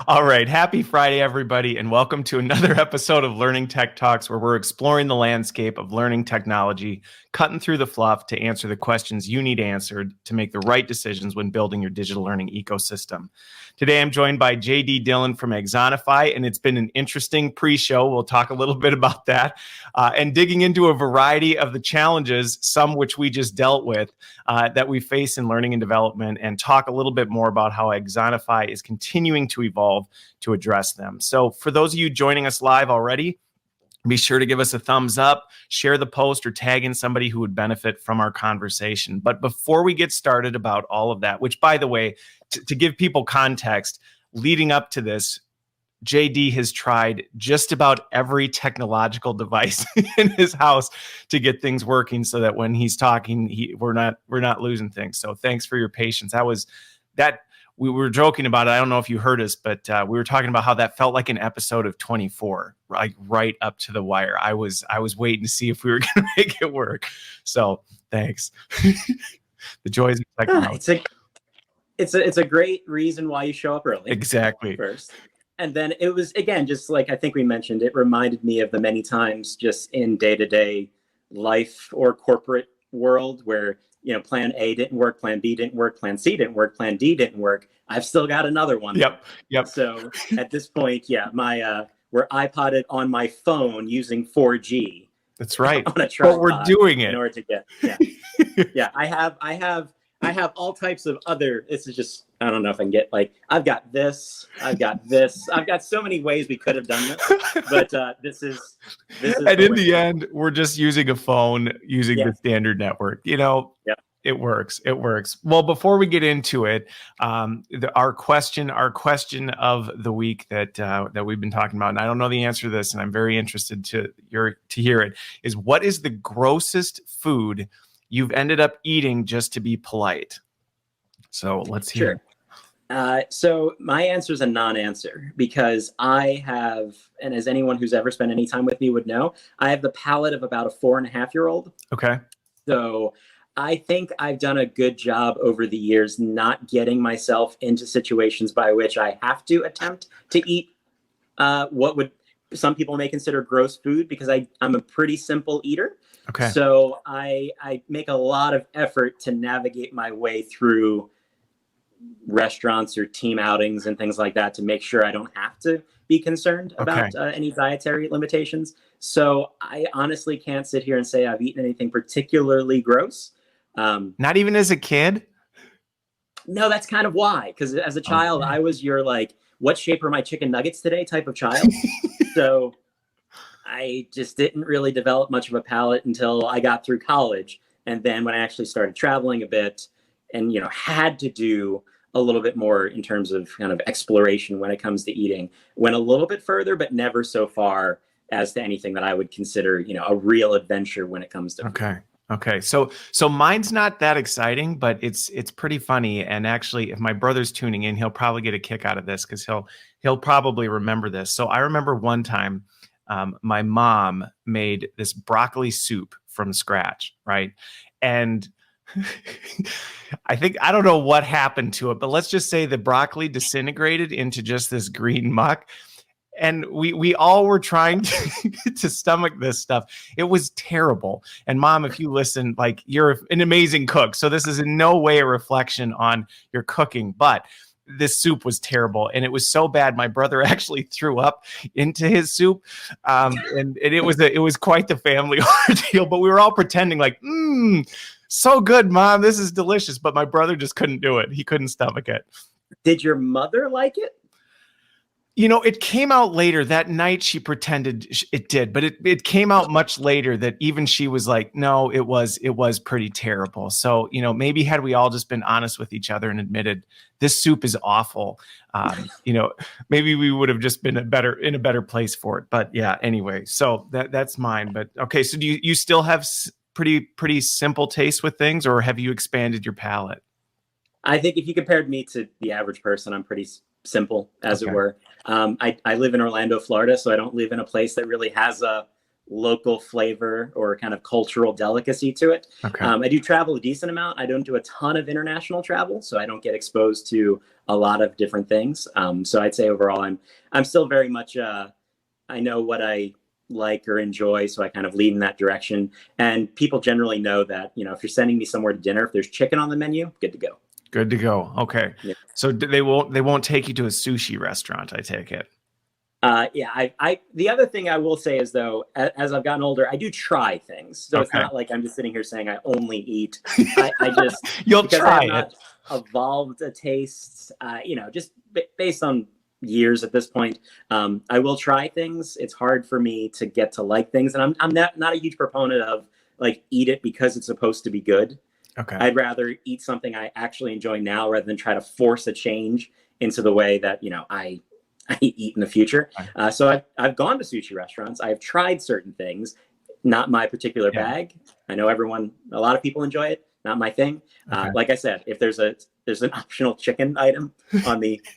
All right. Happy Friday, everybody, and welcome to another episode of Learning Tech Talks, where we're exploring the landscape of learning technology, cutting through the fluff to answer the questions you need answered to make the right decisions when building your digital learning ecosystem. Today, I'm joined by JD Dillion from Axonify, and it's been an interesting pre-show. We'll talk a little bit about that and digging into a variety of the challenges, some which we just dealt with, that we face in learning and development, and talk a little bit more about how Axonify is continuing to evolve to address them. So for those of you joining us live already, be sure to give us a thumbs up, share the post, or tag in somebody who would benefit from our conversation. But before we get started about all of that, which, by the way, to give people context, leading up to this, JD has tried just about every technological device in his house to get things working so that when he's talking, we're not losing things. So thanks for your patience. We were joking about it. I don't know if you heard us, but we were talking about how that felt like an episode of 24, like right up to the wire. I was waiting to see if we were going to make it work. So thanks. The joys of technology. It's a great reason why you show up early. Exactly. First. And then it was, again, just like I think we mentioned, it reminded me of the many times just in day-to-day life or corporate world where, plan A didn't work, plan B didn't work, plan C didn't work, plan D didn't work. I've still got another one. Yep. So at this point, we're iPodded on my phone using 4G. That's right. On a tripod, but we're doing it in order to get. Yeah. I have all types of other. This is just, I don't know if I can get I've got this. I've got so many ways we could have done this, but this is. And in the end, we're just using a phone using the standard network. It works. Well, before we get into it, our question of the week that we've been talking about, and I don't know the answer to this, and I'm very interested to hear it, is what is the grossest food you've ended up eating just to be polite? So let's hear. Sure. So my answer is a non-answer because I have, and as anyone who's ever spent any time with me would know, I have the palate of about a 4.5-year-old. Okay. So I think I've done a good job over the years not getting myself into situations by which I have to attempt to eat what would some people may consider gross food because I'm a pretty simple eater. Okay. So I make a lot of effort to navigate my way through restaurants or team outings and things like that to make sure I don't have to be concerned about any dietary limitations. So I honestly can't sit here and say I've eaten anything particularly gross. Not even as a kid? No, that's kind of why. Because as a child, I was your what shape are my chicken nuggets today type of child. So I just didn't really develop much of a palate until I got through college. And then when I actually started traveling a bit and, had to do a little bit more in terms of kind of exploration when it comes to eating, went a little bit further, but never so far as to anything that I would consider, a real adventure when it comes to food. Okay. So mine's not that exciting, but it's pretty funny. And actually, if my brother's tuning in, he'll probably get a kick out of this because he'll probably remember this. So I remember one time my mom made this broccoli soup from scratch, right? And I don't know what happened to it, but let's just say the broccoli disintegrated into just this green muck. And we all were trying to stomach this stuff. It was terrible. And Mom, if you listen, you're an amazing cook. So this is in no way a reflection on your cooking, but this soup was terrible. And it was so bad, my brother actually threw up into his soup. And it was quite the family ordeal, but we were all pretending so good, Mom, this is delicious. But my brother just couldn't do it. He couldn't stomach it. Did your mother like it? It came out later. That night she pretended it did, but it came out much later that even she was like, no, it was pretty terrible. So, maybe had we all just been honest with each other and admitted this soup is awful, maybe we would have just been in a better place for it. But yeah, anyway, so that's mine. But okay. So do you still have pretty simple taste with things, or have you expanded your palate? I think if you compared me to the average person, I'm pretty simple, as it were. I live in Orlando, Florida, so I don't live in a place that really has a local flavor or kind of cultural delicacy to it. I do travel a decent amount. I don't do a ton of international travel, so I don't get exposed to a lot of different things. So I'd say overall, I'm still very much, I know what I like or enjoy, so I kind of lead in that direction. And people generally know that, if you're sending me somewhere to dinner, if there's chicken on the menu, good to go. Good to go. Okay. Yeah. So they won't take you to a sushi restaurant, I take it. Yeah. The other thing I will say is, though, as I've gotten older, I do try things. So It's not like I'm just sitting here saying I only eat. I just You'll because try I have not evolved a taste. Just based on years at this point, I will try things. It's hard for me to get to like things, and I'm not a huge proponent of like eat it because it's supposed to be good. Okay. I'd rather eat something I actually enjoy now rather than try to force a change into the way that I eat in the future. So I've gone to sushi restaurants. I've tried certain things, not my particular bag. I know a lot of people enjoy it. Not my thing. Okay. Like I said, if there's an optional chicken item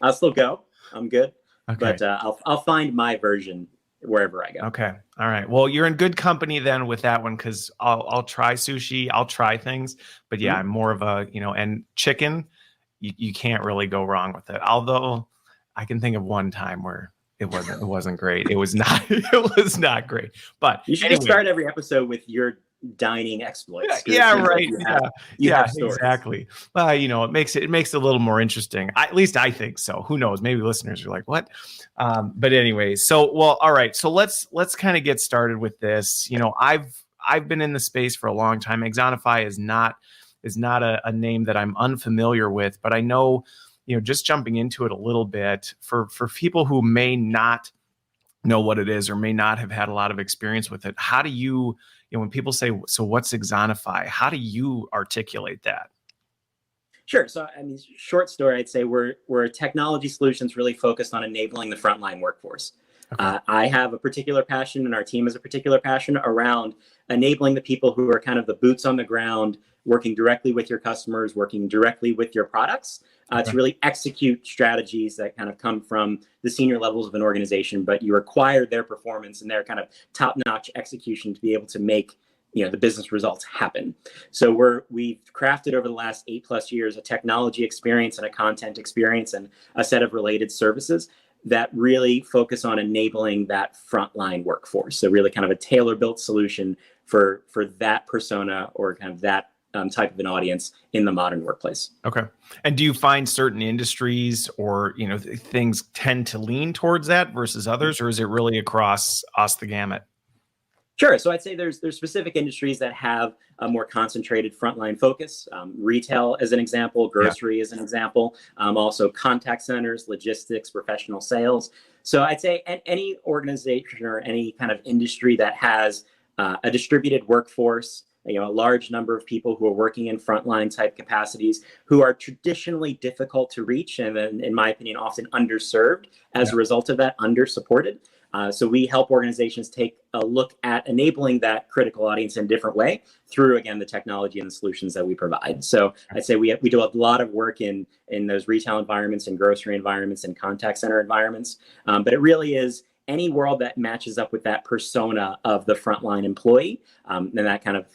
I'll still go. I'm good. Okay. But I'll find my version wherever I go. Okay. All right. Well, you're in good company then with that one, because I'll try sushi. I'll try things, but yeah, I'm more of a, and chicken, you can't really go wrong with it. Although I can think of one time where it wasn't great. It was not great. But you should just start every episode with your dining exploits. Yeah, right. You have exactly. Well, it makes it a little more interesting. At least I think so. Who knows? Maybe listeners are like, what? But anyway, all right. So let's kind of get started with this. I've been in the space for a long time. Axonify is not a name that I'm unfamiliar with, but I know, just jumping into it a little bit for people who may not know what it is or may not have had a lot of experience with it. How do you, when people say, so what's Axonify? How do you articulate that? Sure. So, short story, I'd say we're technology solutions really focused on enabling the frontline workforce. Okay. I have a particular passion, and our team has a particular passion around enabling the people who are kind of the boots on the ground, working directly with your customers, working directly with your products, to really execute strategies that kind of come from the senior levels of an organization, but you require their performance and their kind of top-notch execution to be able to make the business results happen. So we've crafted over the last 8+ years a technology experience and a content experience and a set of related services that really focus on enabling that frontline workforce. So really kind of a tailor-built solution for that persona or kind of that type of an audience in the modern workplace. Okay. And do you find certain industries or, things tend to lean towards that versus others, or is it really across the gamut? Sure. So I'd say there's specific industries that have a more concentrated frontline focus. Retail as an example, grocery as an example, also contact centers, logistics, professional sales. So I'd say any organization or any kind of industry that has a distributed workforce, a large number of people who are working in frontline type capacities who are traditionally difficult to reach and then, in my opinion, often underserved as a result of that, under-supported. So we help organizations take a look at enabling that critical audience in a different way through, again, the technology and the solutions that we provide. So I'd say we do a lot of work in those retail environments and grocery environments and contact center environments. But it really is any world that matches up with that persona of the frontline employee, and that kind of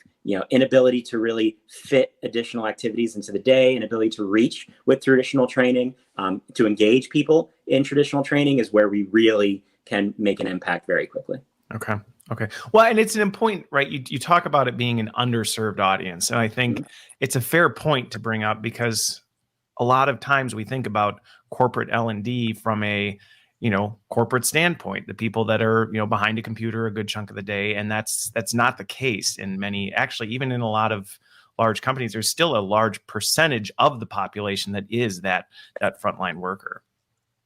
inability to really fit additional activities into the day, and ability to reach with traditional training, to engage people in traditional training is where we really can make an impact very quickly. Okay. Well, and it's an important, right? You talk about it being an underserved audience. And I think it's a fair point to bring up, because a lot of times we think about corporate L&D from a, corporate standpoint, the people that are, behind a computer a good chunk of the day. And that's not the case in many, actually, even in a lot of large companies, there's still a large percentage of the population that is that frontline worker.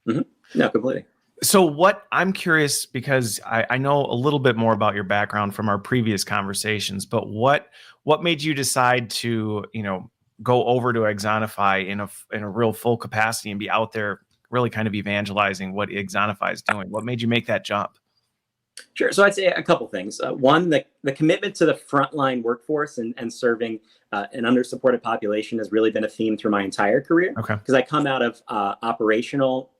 Mm-hmm. No, completely. So what I'm curious, because I know a little bit more about your background from our previous conversations, but what made you decide to, go over to Axonify in a real full capacity and be out there really kind of evangelizing what Axonify is doing? What made you make that jump? Sure. So I'd say a couple things. One, the commitment to the frontline workforce and serving an under-supported population has really been a theme through my entire career. Okay. Because I come out of operational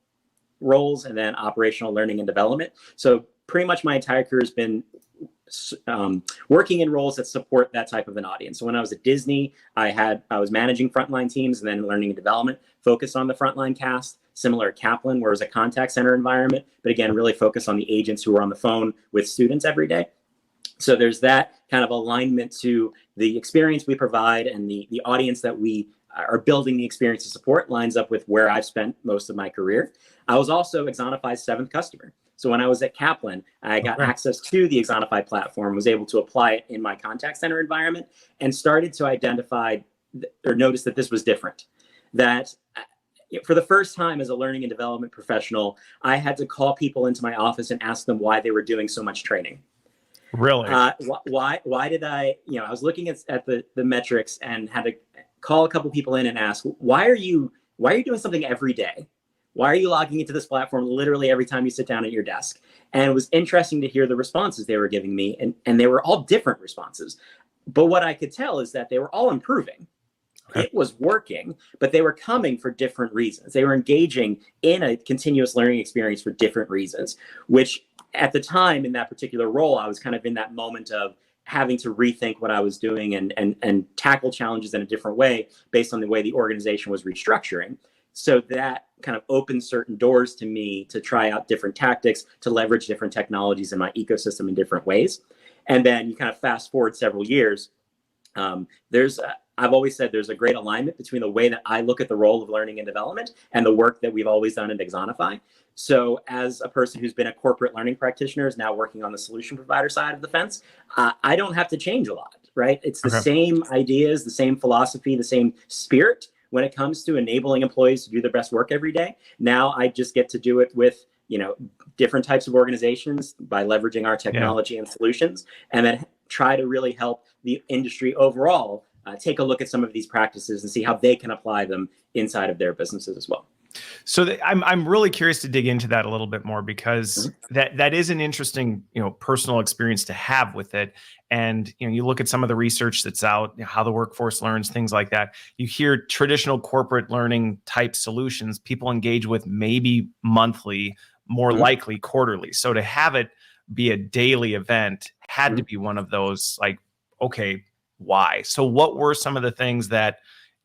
roles and then operational learning and development. So pretty much my entire career has been working in roles that support that type of an audience. So when I was at Disney, I was managing frontline teams, and then learning and development focused on the frontline cast. Similar at Kaplan, where it was a contact center environment, but again, really focused on the agents who were on the phone with students every day. So there's that kind of alignment to the experience we provide, and the audience that we are building the experience to support lines up with where I've spent most of my career. I was also Axonify's 7th customer. So when I was at Kaplan, I got access to the Axonify platform, was able to apply it in my contact center environment, and started to identify or notice that this was different. That for the first time as a learning and development professional, I had to call people into my office and ask them why they were doing so much training. Really? Why did I was looking at the metrics and had to call a couple people in and ask, why are you doing something every day? Why are you logging into this platform literally every time you sit down at your desk? And it was interesting to hear the responses they were giving me, and they were all different responses. But what I could tell is that they were all improving. Okay. It was working, but they were coming for different reasons. They were engaging in a continuous learning experience for different reasons, which at the time in that particular role, I was kind of in that moment of having to rethink what I was doing and tackle challenges in a different way based on the way the organization was restructuring. So that kind of opened certain doors to me to try out different tactics, to leverage different technologies in my ecosystem in different ways. And then you kind of fast forward several years. I've always said there's a great alignment between the way that I look at the role of learning and development and the work that we've always done at Axonify. So as a person who's been a corporate learning practitioner, is now working on the solution provider side of the fence, I don't have to change a lot, right? It's the same ideas, the same philosophy, the same spirit when it comes to enabling employees to do their best work every day. Now I just get to do it with, different types of organizations by leveraging our technology and solutions, and then try to really help the industry overall take a look at some of these practices and see how they can apply them inside of their businesses as well. So I'm really curious to dig into that a little bit more, because that is an interesting, personal experience to have with it. And, you look at some of the research that's out, how the workforce learns, things like that. You hear traditional corporate learning type solutions, people engage with maybe monthly, more likely quarterly. So to have it be a daily event had to be one of those, like, okay, why? So what were some of the things that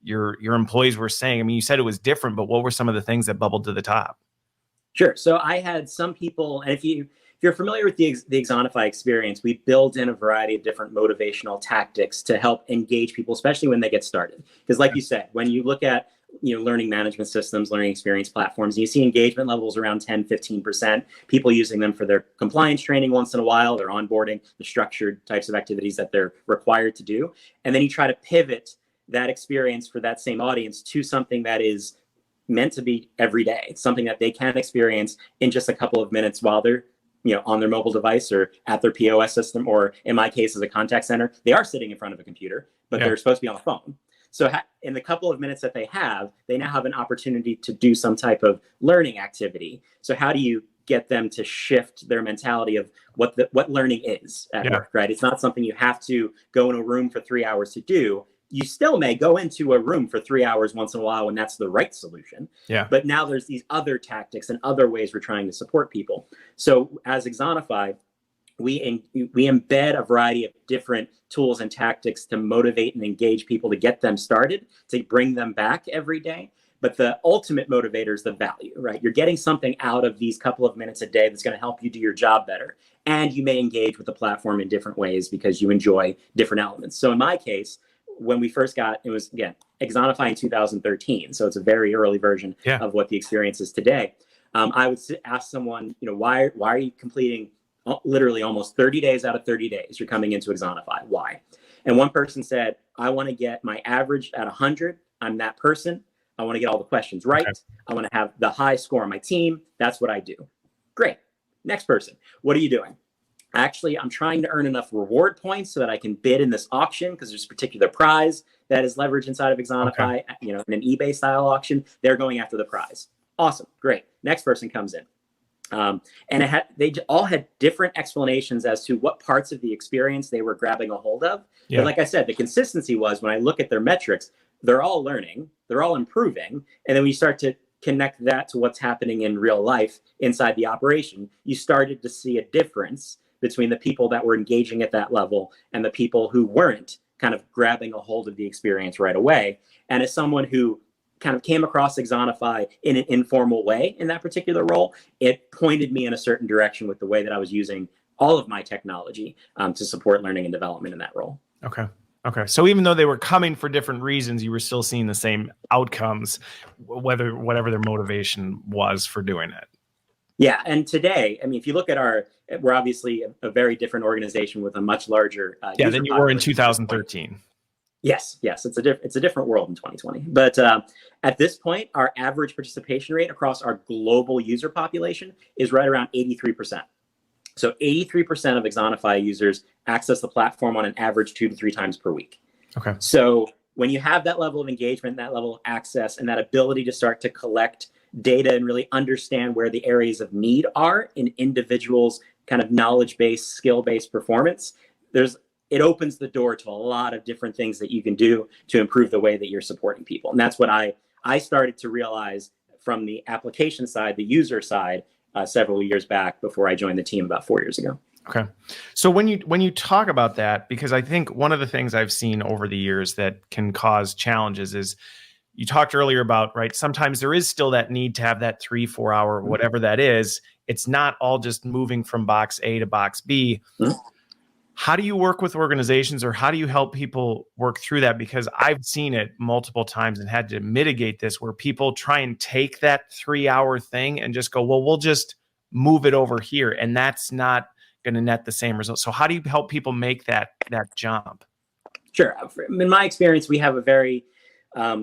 your employees were saying? I mean, you said it was different, but what were some of the things that bubbled to the top? Sure. So I had some people, and if you're familiar with the Axonify experience, we build in a variety of different motivational tactics to help engage people, especially when they get started. Because like you said, when you look at learning management systems, learning experience platforms, and you see engagement levels around 10, 15%, people using them for their compliance training once in a while, their onboarding, the structured types of activities that they're required to do. And then you try to pivot that experience for that same audience to something that is meant to be every day, something that they can experience in just a couple of minutes while they're on their mobile device or at their POS system, or in my case as a contact center, they are sitting in front of a computer, but they're supposed to be on the phone. So in the couple of minutes that they now have an opportunity to do some type of learning activity. So how do you get them to shift their mentality of what learning is at work, right? It's not something you have to go in a room for 3 hours to do. You still may go into a room for 3 hours once in a while when that's the right solution. Yeah. But now there's these other tactics and other ways we're trying to support people. So as Axonify, we embed a variety of different tools and tactics to motivate and engage people, to get them started, to bring them back every day. But the ultimate motivator is the value, right? You're getting something out of these couple of minutes a day that's going to help you do your job better. And you may engage with the platform in different ways because you enjoy different elements. So in my case, when we first it was, again, Axonify in 2013. So it's a very early version of what the experience is today. I would ask someone, why are you completing literally almost 30 days out of 30 days? You're coming into Axonify. Why? And one person said, I want to get my average at 100. I'm that person. I want to get all the questions right. Okay. I want to have the high score on my team. That's what I do. Great. Next person. What are you doing? Actually, I'm trying to earn enough reward points so that I can bid in this auction, because there's a particular prize that is leveraged inside of Axonify. Okay. In an eBay style auction, they're going after the prize. Awesome. Great. Next person comes in. And they all had different explanations as to what parts of the experience they were grabbing a hold of. Yeah. But like I said, the consistency was, when I look at their metrics, they're all learning, they're all improving. And then we start to connect that to what's happening in real life inside the operation. You started to see a difference between the people that were engaging at that level and the people who weren't kind of grabbing a hold of the experience right away. And as someone who kind of came across Axonify in an informal way in that particular role, it pointed me in a certain direction with the way that I was using all of my technology to support learning and development in that role. Okay. Okay. So even though they were coming for different reasons, you were still seeing the same outcomes, whatever their motivation was for doing it. Yeah. And today, I mean, if you look at we're obviously a very different organization with a much larger than you were in 2013. Yes. It's a different world in 2020. But at this point, our average participation rate across our global user population is right around 83%. So 83% of Axonify users access the platform on an average 2 to 3 times per week. Okay. So when you have that level of engagement, that level of access, and that ability to start to collect data and really understand where the areas of need are in individuals' kind of knowledge-based, skill-based performance, it opens the door to a lot of different things that you can do to improve the way that you're supporting people. And that's what I started to realize from the application side, the user side, several years back before I joined the team about 4 years ago. Okay. So when you talk about that, because I think one of the things I've seen over the years that can cause challenges is you talked earlier about, right, sometimes there is still that need to have that 3-4 hour, whatever that is. It's not all just moving from box A to box B. Mm-hmm. How do you work with organizations, or how do you help people work through that? Because I've seen it multiple times and had to mitigate this, where people try and take that 3-hour thing and just go, well, we'll just move it over here. And that's not going to net the same result. So how do you help people make that jump? Sure. In my experience, we have a very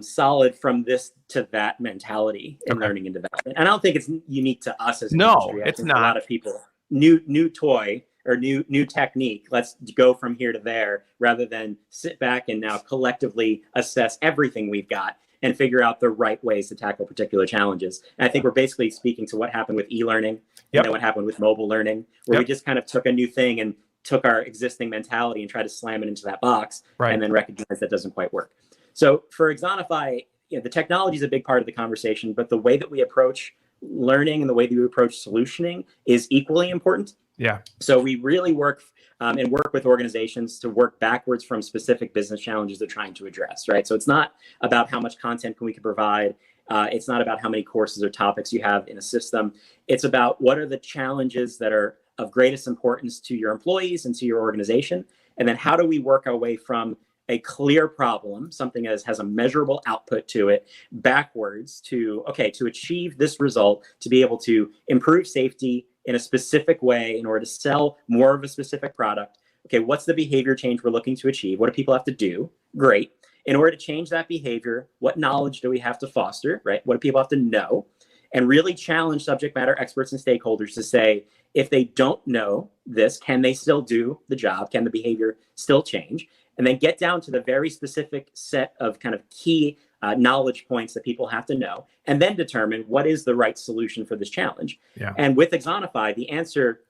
solid from this to that mentality in learning and development. And I don't think it's unique to us as an industry. It's not. A lot of people, new toy or new technique, let's go from here to there, rather than sit back and now collectively assess everything we've got and figure out the right ways to tackle particular challenges. And I think we're basically speaking to what happened with e-learning and then what happened with mobile learning, where we just kind of took a new thing and took our existing mentality and tried to slam it into that box and then recognize that doesn't quite work. So for Axonify, the technology is a big part of the conversation, but the way that we approach learning and the way that we approach solutioning is equally important. Yeah. So we really work with organizations to work backwards from specific business challenges they're trying to address, right? So it's not about how much content we can provide. It's not about how many courses or topics you have in a system. It's about what are the challenges that are of greatest importance to your employees and to your organization. And then how do we work our way from a clear problem, something that has a measurable output to it, backwards to achieve this result, to be able to improve safety in a specific way in order to sell more of a specific product. Okay, what's the behavior change we're looking to achieve? What do people have to do? Great. In order to change that behavior, what knowledge do we have to foster, right? What do people have to know? And really challenge subject matter experts and stakeholders to say, if they don't know this, can they still do the job? Can the behavior still change? And then get down to the very specific set of kind of key knowledge points that people have to know, and then determine what is the right solution for this challenge. Yeah. And with Axonify, the answer,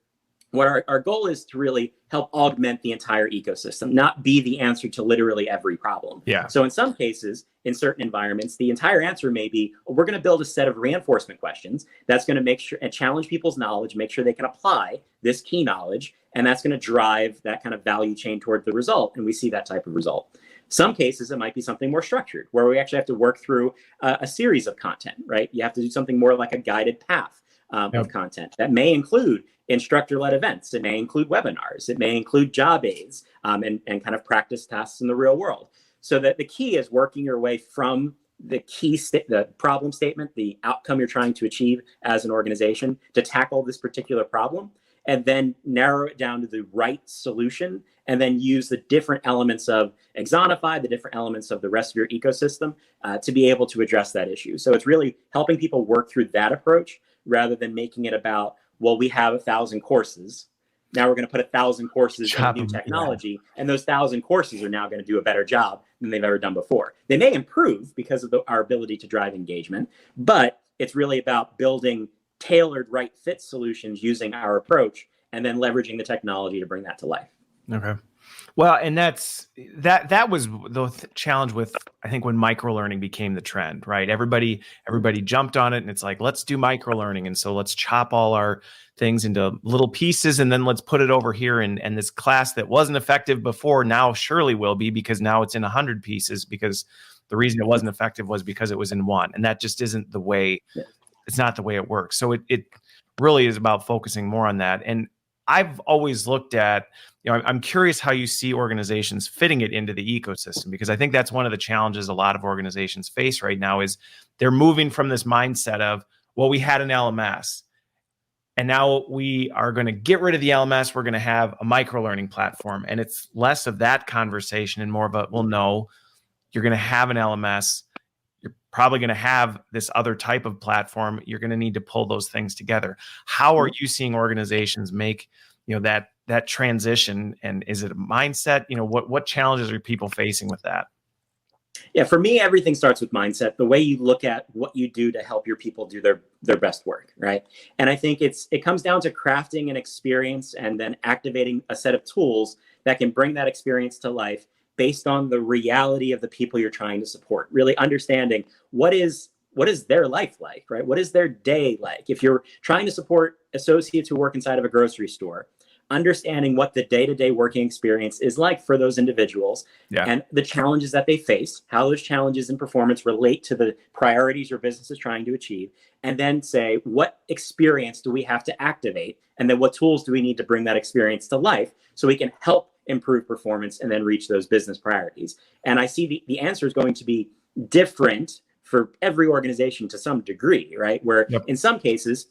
what our goal is to really help augment the entire ecosystem, not be the answer to literally every problem. Yeah. So in some cases, in certain environments, the entire answer may be, we're going to build a set of reinforcement questions that's going to make sure and challenge people's knowledge, make sure they can apply this key knowledge, and that's going to drive that kind of value chain toward the result. And we see that type of result. Some cases, it might be something more structured, where we actually have to work through a series of content, right? You have to do something more like a guided path of content that may include instructor-led events. It may include webinars. It may include job aids and kind of practice tasks in the real world. So that the key is working your way from the the problem statement, the outcome you're trying to achieve as an organization to tackle this particular problem, and then narrow it down to the right solution, and then use the different elements of Axonify, the different elements of the rest of your ecosystem to be able to address that issue. So it's really helping people work through that approach rather than making it about, well, we have 1,000 courses. Now we're going to put 1,000 courses in new technology, and those 1,000 courses are now going to do a better job than they've ever done before. They may improve because of our ability to drive engagement, but it's really about building tailored right fit solutions using our approach and then leveraging the technology to bring that to life. Okay. Well, and that was the challenge with, I think, when microlearning became the trend, right? Everybody jumped on it, and it's like, let's do microlearning, and so let's chop all our things into little pieces, and then let's put it over here. And this class that wasn't effective before now surely will be, because now it's in 100 pieces, because the reason it wasn't effective was because it was in one, and that just isn't the way. It's not the way it works. So it really is about focusing more on that. And I've always looked at, I'm curious how you see organizations fitting it into the ecosystem, because I think that's one of the challenges a lot of organizations face right now is they're moving from this mindset of, well, we had an LMS and now we are going to get rid of the LMS. We're going to have a microlearning platform. And it's less of that conversation and more of a, well, no, you're going to have an LMS. You're probably going to have this other type of platform. You're going to need to pull those things together. How are you seeing organizations make, that transition? And is it a mindset? What challenges are people facing with that? Yeah, for me, everything starts with mindset. The way you look at what you do to help your people do their best work, right? And I think it comes down to crafting an experience and then activating a set of tools that can bring that experience to life based on the reality of the people you're trying to support. Really understanding what is their life like, right? What is their day like? If you're trying to support associates who work inside of a grocery store, understanding what the day-to-day working experience is like for those individuals, and the challenges that they face, how those challenges and performance relate to the priorities your business is trying to achieve, and then say, what experience do we have to activate? And then what tools do we need to bring that experience to life so we can help improve performance and then reach those business priorities? And I see the answer is going to be different for every organization to some degree, right? Where in some cases,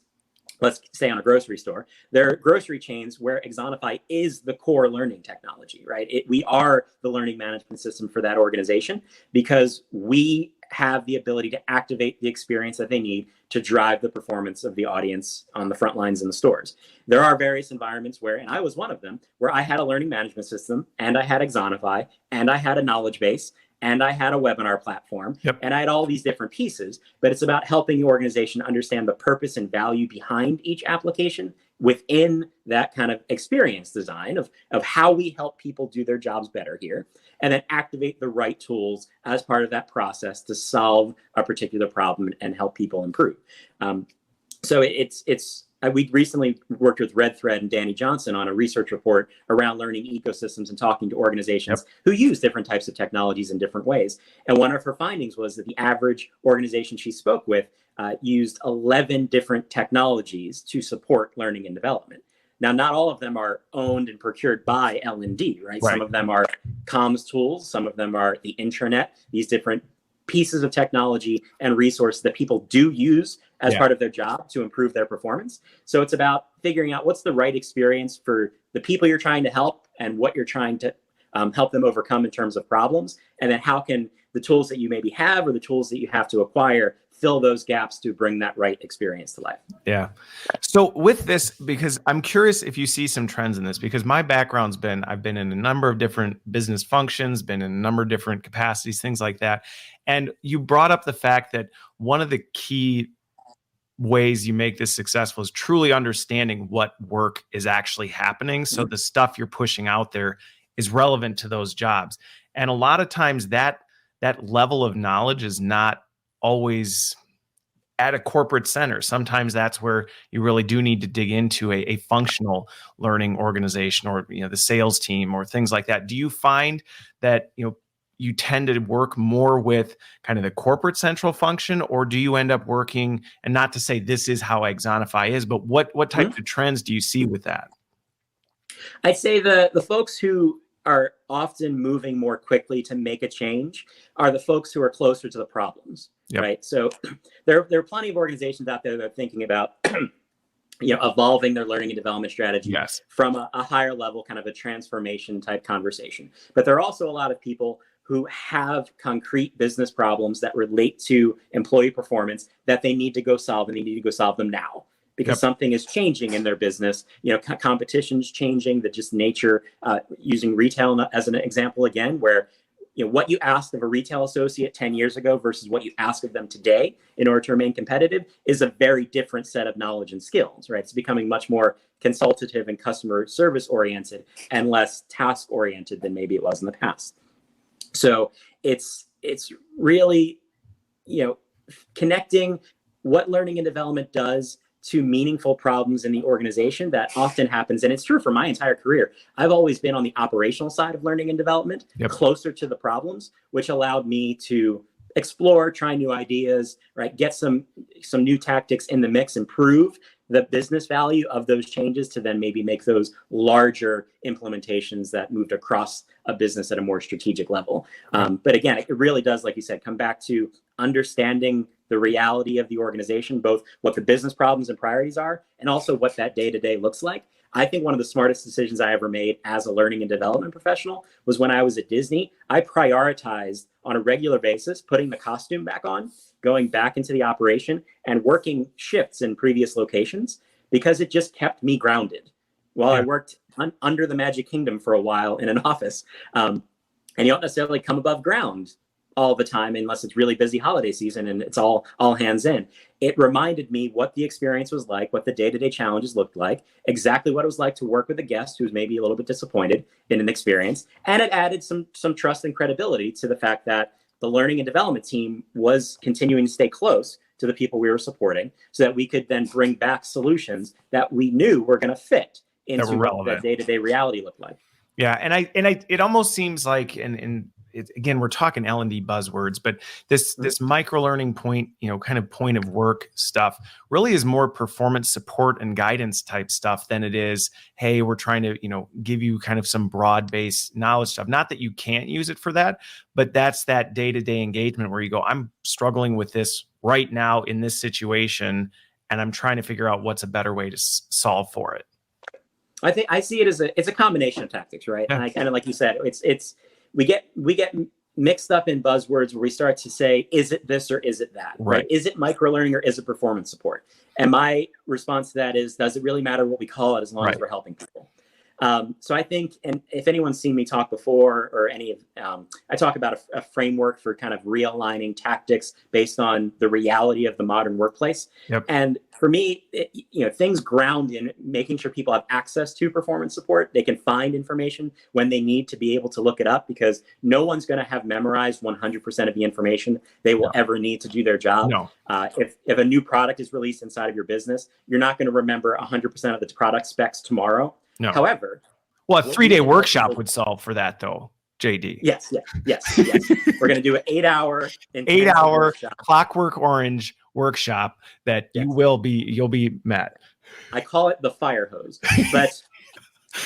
let's say on a grocery store, there are grocery chains where Axonify is the core learning technology, right? We are the learning management system for that organization because we have the ability to activate the experience that they need to drive the performance of the audience on the front lines in the stores. There are various environments where, and I was one of them, where I had a learning management system and I had Axonify and I had a knowledge base and I had a webinar platform, and I had all these different pieces, but it's about helping the organization understand the purpose and value behind each application within that kind of experience design of how we help people do their jobs better here, and then activate the right tools as part of that process to solve a particular problem and help people improve. So we recently worked with Red Thread and Danny Johnson on a research report around learning ecosystems and talking to organizations who use different types of technologies in different ways. And one of her findings was that the average organization she spoke with used 11 different technologies to support learning and development. Now, not all of them are owned and procured by L&D, right? Some of them are comms tools. Some of them are the intranet, these different pieces of technology and resources that people do use as part of their job to improve their performance. So it's about figuring out what's the right experience for the people you're trying to help and what you're trying to help them overcome in terms of problems. And then how can the tools that you maybe have or the tools that you have to acquire fill those gaps to bring that right experience to life. Yeah. So with this, because I'm curious if you see some trends in this, because my background's been, I've been in a number of different business functions, been in a number of different capacities, things like that. And you brought up the fact that one of the key ways you make this successful is truly understanding what work is actually happening. So the stuff you're pushing out there is relevant to those jobs. And a lot of times that level of knowledge is not always at a corporate center. Sometimes that's where you really do need to dig into a functional learning organization or the sales team or things like that. Do you find that you tend to work more with kind of the corporate central function, or do you end up working, and not to say this is how Axonify is, but what types of trends do you see with that? I'd say the folks who are often moving more quickly to make a change are the folks who are closer to the problems, right? So there are plenty of organizations out there that are thinking about evolving their learning and development strategy from a higher level, kind of a transformation type conversation. But there are also a lot of people who have concrete business problems that relate to employee performance that they need to go solve, and they need to go solve them now. Because something is changing in their business, competition's changing, the just nature, using retail as an example again, where what you asked of a retail associate 10 years ago versus what you ask of them today in order to remain competitive is a very different set of knowledge and skills, right? It's becoming much more consultative and customer service oriented and less task oriented than maybe it was in the past. So it's really, connecting what learning and development does to meaningful problems in the organization that often happens. And it's true for my entire career. I've always been on the operational side of learning and development, closer to the problems, which allowed me to explore, try new ideas, right? Get some new tactics in the mix, improve the business value of those changes to then maybe make those larger implementations that moved across a business at a more strategic level. But again, it really does, like you said, come back to understanding the reality of the organization, both what the business problems and priorities are, and also what that day-to-day looks like. I think one of the smartest decisions I ever made as a learning and development professional was when I was at Disney. I prioritized on a regular basis putting the costume back on, going back into the operation, and working shifts in previous locations because it just kept me grounded while I worked under the Magic Kingdom for a while in an office. And you don't necessarily come above ground all the time unless it's really busy holiday season and it's all hands in. It reminded me what the experience was like, what the day-to-day challenges looked like, exactly what it was like to work with a guest who's maybe a little bit disappointed in an experience. And it added some trust and credibility to the fact that the learning and development team was continuing to stay close to the people we were supporting so that we could then bring back solutions that we knew were going to fit into what that day-to-day reality looked like. Yeah. It almost seems like, again, we're talking L&D buzzwords, but this microlearning point, kind of point of work stuff really is more performance support and guidance type stuff than it is, hey, we're trying to, give you kind of some broad-based knowledge stuff. Not that you can't use it for that, but that's that day-to-day engagement where you go, I'm struggling with this right now in this situation, and I'm trying to figure out what's a better way to solve for it. I think I see it as it's a combination of tactics, right? Yeah. And I kind of, like you said, we get mixed up in buzzwords where we start to say, is it this or is it that? Right? Is it microlearning or is it performance support? And my response to that is, does it really matter what we call it as long as we're helping people? So I think, and if anyone's seen me talk before or I talk about a framework for kind of realigning tactics based on the reality of the modern workplace. Yep. And for me, things ground in making sure people have access to performance support. They can find information when they need to be able to look it up, because no one's going to have memorized 100% of the information they will ever need to do their job. No. If a new product is released inside of your business, you're not going to remember 100% of the product specs tomorrow. No. However, a 3-day workshop would solve for that, though, JD. Yes. We're going to do an 8-hour Clockwork Orange workshop that you'll be met. I call it the fire hose, but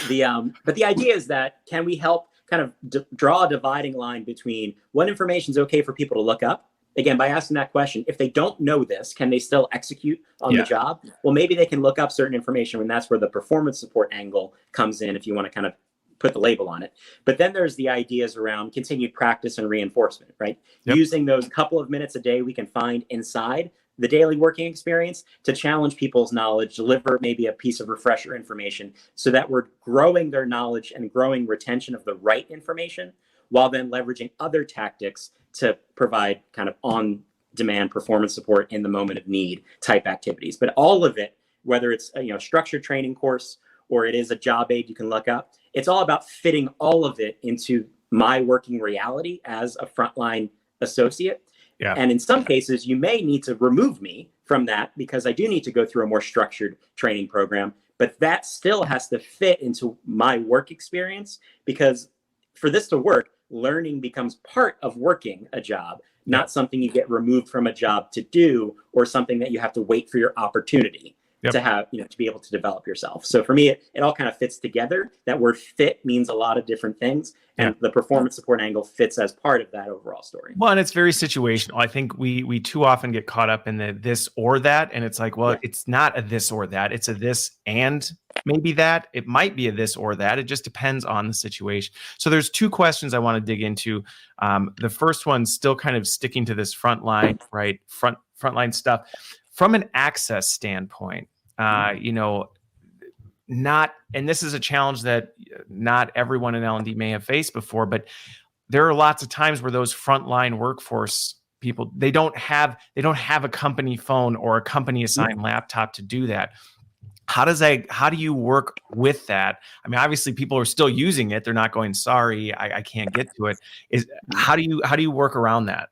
the idea is that can we help kind of draw a dividing line between what information is okay for people to look up? Again, by asking that question, if they don't know this, can they still execute on the job? Well, maybe they can look up certain information, and that's where the performance support angle comes in, if you want to kind of put the label on it. But then there's the ideas around continued practice and reinforcement, right? Yep. Using those couple of minutes a day we can find inside the daily working experience to challenge people's knowledge, deliver maybe a piece of refresher information so that we're growing their knowledge and growing retention of the right information, while then leveraging other tactics to provide kind of on-demand performance support in the moment of need type activities. But all of it, whether it's a structured training course or it is a job aid you can look up, it's all about fitting all of it into my working reality as a frontline associate. Yeah. And in some cases, you may need to remove me from that because I do need to go through a more structured training program, but that still has to fit into my work experience, because for this to work, learning becomes part of working a job, not something you get removed from a job to do, or something that you have to wait for your opportunity to have, to be able to develop yourself. So for me, it all kind of fits together. That word fit means a lot of different things. And the performance support angle fits as part of that overall story. Well, and it's very situational. I think we too often get caught up in the this or that. And it's like, well, it's not a this or that. It's a this and maybe that. It might be a this or that. It just depends on the situation. So there's two questions I want to dig into. The first one, still kind of sticking to this frontline, right? Frontline stuff. From an access standpoint, not, and this is a challenge that not everyone in L&D may have faced before, but there are lots of times where those frontline workforce people, they don't have a company phone or a company assigned laptop to do that. How do you work with that? I mean, obviously people are still using it. They're not going, sorry, I can't get to it. How do you work around that?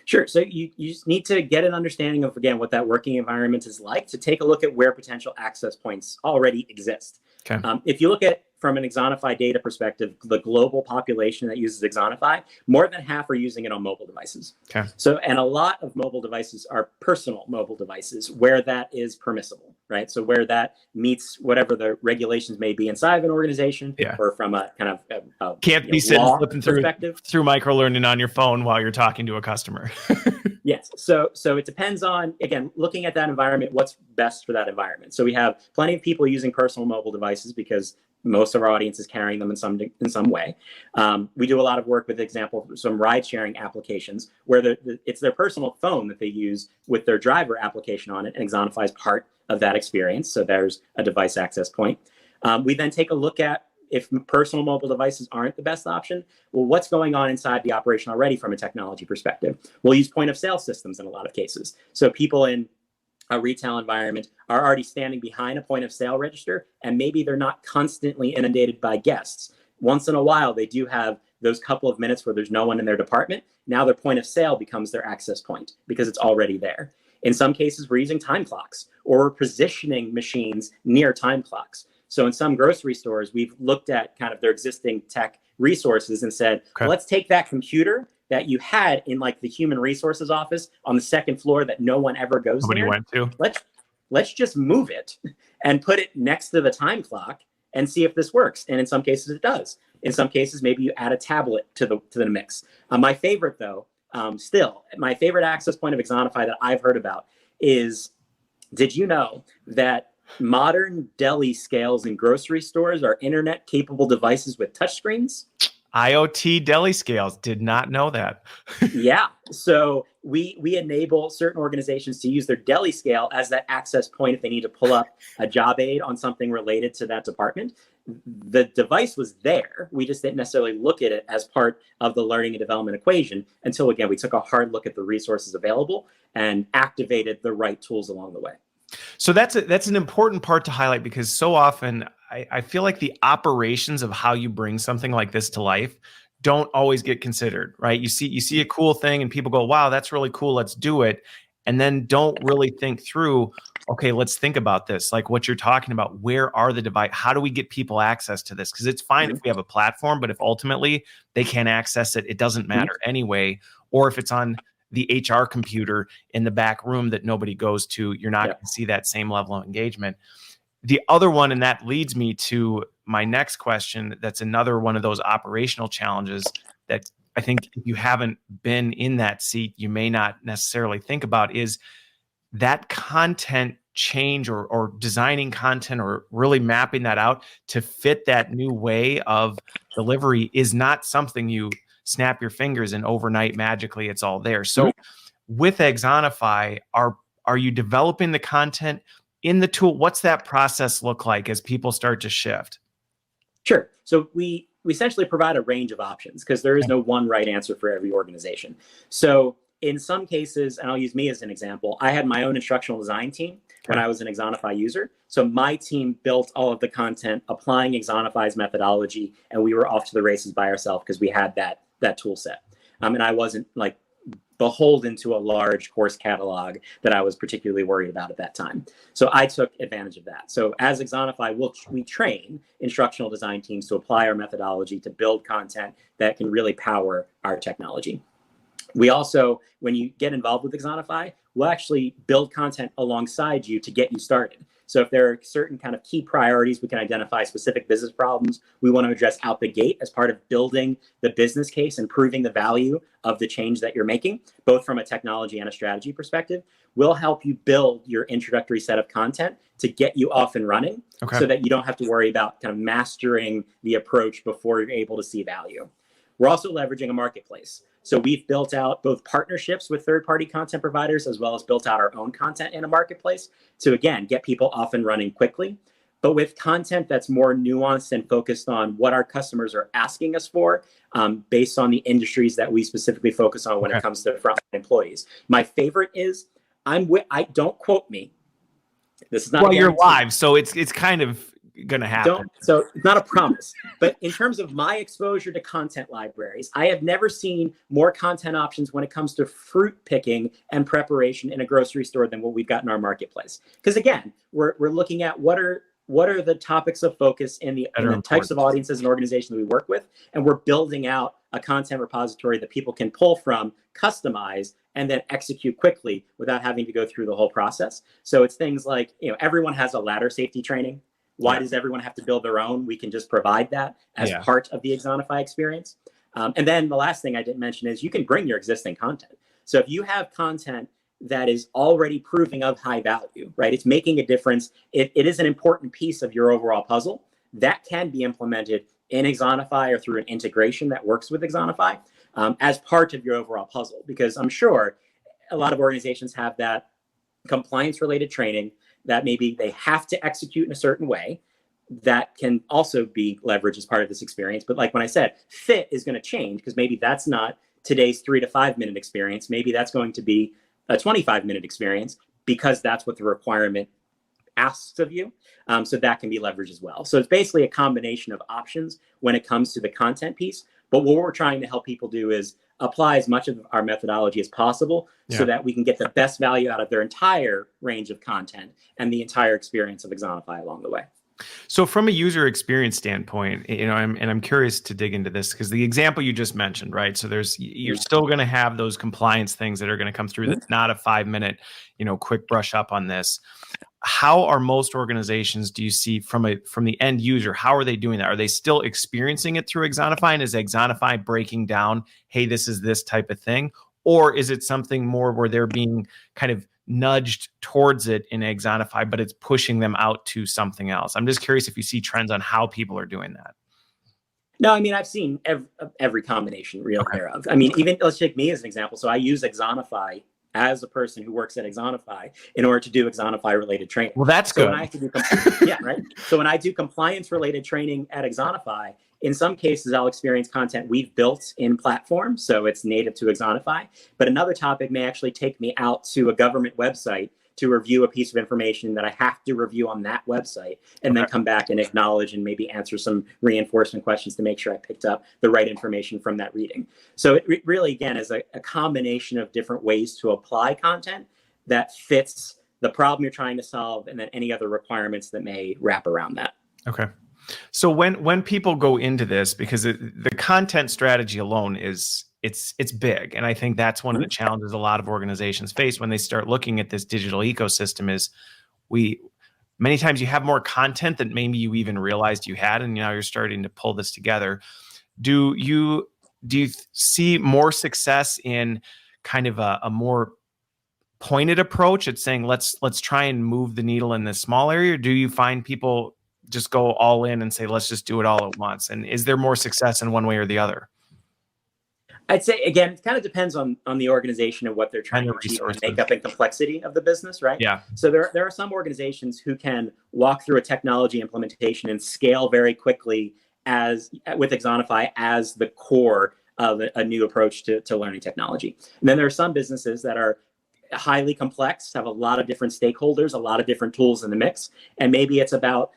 Sure. So you just need to get an understanding of, again, what that working environment is like, to take a look at where potential access points already exist. Okay. If you look at, from an Axonify data perspective, the global population that uses Axonify, more than half are using it on mobile devices. Okay. So, and a lot of mobile devices are personal mobile devices where that is permissible, right? So where that meets whatever the regulations may be inside of an organization, or from a kind of can't be sitting flipping through Microlearning on your phone while you're talking to a customer. Yes. So it depends on, again, looking at that environment, what's best for that environment. So we have plenty of people using personal mobile devices because most of our audience is carrying them in some way. We do a lot of work with, example, some ride sharing applications where it's their personal phone that they use with their driver application on it, and Axonify is part of that experience. So there's a device access point. We then take a look at, if personal mobile devices aren't the best option, well, what's going on inside the operation already from a technology perspective? We'll use point of sale systems in a lot of cases. So people in a retail environment are already standing behind a point of sale register, and maybe they're not constantly inundated by guests. Once in a while, they do have those couple of minutes where there's no one in their department. Now their point of sale becomes their access point because it's already there. In some cases, we're using time clocks, or we're positioning machines near time clocks. So in some grocery stores, we've looked at kind of their existing tech resources and said, okay, let's take that computer that you had in like the human resources office on the second floor that no one ever goes Nobody near. went to. Let's just move it and put it next to the time clock and see if this works. And in some cases it does. In some cases, maybe you add a tablet to the mix. My favorite though, my favorite access point of Axonify that I've heard about is, did you know that modern deli scales in grocery stores are internet capable devices with touchscreens? IoT deli scales. Did not know that. Yeah. So we enable certain organizations to use their deli scale as that access point if they need to pull up a job aid on something related to that department. The device was there. We just didn't necessarily look at it as part of the learning and development equation until, again, we took a hard look at the resources available and activated the right tools along the way. So that's an important part to highlight, because so often I feel like the operations of how you bring something like this to life don't always get considered, right? You see a cool thing and people go, wow, that's really cool, let's do it. And then don't really think through, okay, let's think about this. Like what you're talking about, where are the device? How do we get people access to this? Because it's fine if we have a platform, but if ultimately they can't access it, it doesn't matter anyway. Or if it's on the HR computer in the back room that nobody goes to, you're not going to see that same level of engagement. The other one, and that leads me to my next question, that's another one of those operational challenges that I think if you haven't been in that seat, you may not necessarily think about, is that content change or designing content or really mapping that out to fit that new way of delivery is not something you snap your fingers and overnight magically it's all there. So with Axonify, are you developing the content in the tool? What's that process look like as people start to shift? Sure. So we essentially provide a range of options because there is no one right answer for every organization. So in some cases, and I'll use me as an example, I had my own instructional design team when I was an Axonify user. So my team built all of the content applying Axonify's methodology, and we were off to the races by ourselves because we had that tool set. And I wasn't like beholden to a large course catalog that I was particularly worried about at that time. So I took advantage of that. So as Axonify, we train instructional design teams to apply our methodology to build content that can really power our technology. We also, when you get involved with Axonify, we'll actually build content alongside you to get you started. So if there are certain kind of key priorities, we can identify specific business problems we want to address out the gate as part of building the business case and proving the value of the change that you're making, both from a technology and a strategy perspective. We'll help you build your introductory set of content to get you off and running so that you don't have to worry about kind of mastering the approach before you're able to see value. We're also leveraging a marketplace. So we've built out both partnerships with third-party content providers as well as built out our own content in a marketplace to, again, get people off and running quickly. but with content that's more nuanced and focused on what our customers are asking us for, based on the industries that we specifically focus on when it comes to frontline employees. My favorite is, I don't quote me. This is not. Well, you're live, so it's kind of gonna happen. So it's not a promise. But in terms of my exposure to content libraries, I have never seen more content options when it comes to fruit picking and preparation in a grocery store than what we've got in our marketplace. Because again, we're looking at what are the topics of focus in the types of audiences and organizations that we work with, and we're building out a content repository that people can pull from, customize, and then execute quickly without having to go through the whole process. So it's things like, everyone has a ladder safety training. Why does everyone have to build their own? We can just provide that as part of the Axonify experience. And then the last thing I didn't mention is you can bring your existing content. So if you have content that is already proving of high value, right? It's making a difference. It is an important piece of your overall puzzle that can be implemented in Axonify or through an integration that works with Axonify as part of your overall puzzle. Because I'm sure a lot of organizations have that compliance-related training that maybe they have to execute in a certain way that can also be leveraged as part of this experience. But like when I said, fit is going to change because maybe that's not today's 3 to 5 minute experience. Maybe that's going to be a 25-minute experience because that's what the requirement asks of you. So that can be leveraged as well. So it's basically a combination of options when it comes to the content piece. But what we're trying to help people do is apply as much of our methodology as possible so that we can get the best value out of their entire range of content and the entire experience of Axonify along the way. So from a user experience standpoint, I'm curious to dig into this because the example you just mentioned, right? So you're still going to have those compliance things that are going to come through. That's not a 5-minute, quick brush up on this. How are most organizations, do you see from the end user, how are they doing that? Are they still experiencing it through Axonify? And is Axonify breaking down, hey, this is this type of thing? Or is it something more where they're being kind of nudged towards it in Axonify, but it's pushing them out to something else? I'm just curious if you see trends on how people are doing that. No, I mean, I've seen every combination really thereof. I mean, even let's take me as an example. So I use Axonify as a person who works at Axonify in order to do Axonify related training. Well, that's good. When I have to do So when I do compliance related training at Axonify, in some cases I'll experience content we've built in platform, so it's native to Axonify. But another topic may actually take me out to a government website to review a piece of information that I have to review on that website, and then come back and acknowledge and maybe answer some reinforcement questions to make sure I picked up the right information from that reading. So it really, again, is a combination of different ways to apply content that fits the problem you're trying to solve and then any other requirements that may wrap around that. Okay. So when people go into this, because the content strategy alone is it's big, and I think that's one of the challenges a lot of organizations face when they start looking at this digital ecosystem. Is many times you have more content than maybe you even realized you had, and now you're starting to pull this together. Do you see more success in kind of a more pointed approach at saying let's try and move the needle in this small area? Or do you find people just go all in and say, let's just do it all at once? And is there more success in one way or the other? I'd say, again, it kind of depends on the organization and what they're trying to achieve, the makeup and complexity of the business, right? Yeah. So there are some organizations who can walk through a technology implementation and scale very quickly with Axonify as the core of a new approach to learning technology. And then there are some businesses that are highly complex, have a lot of different stakeholders, a lot of different tools in the mix. And maybe it's about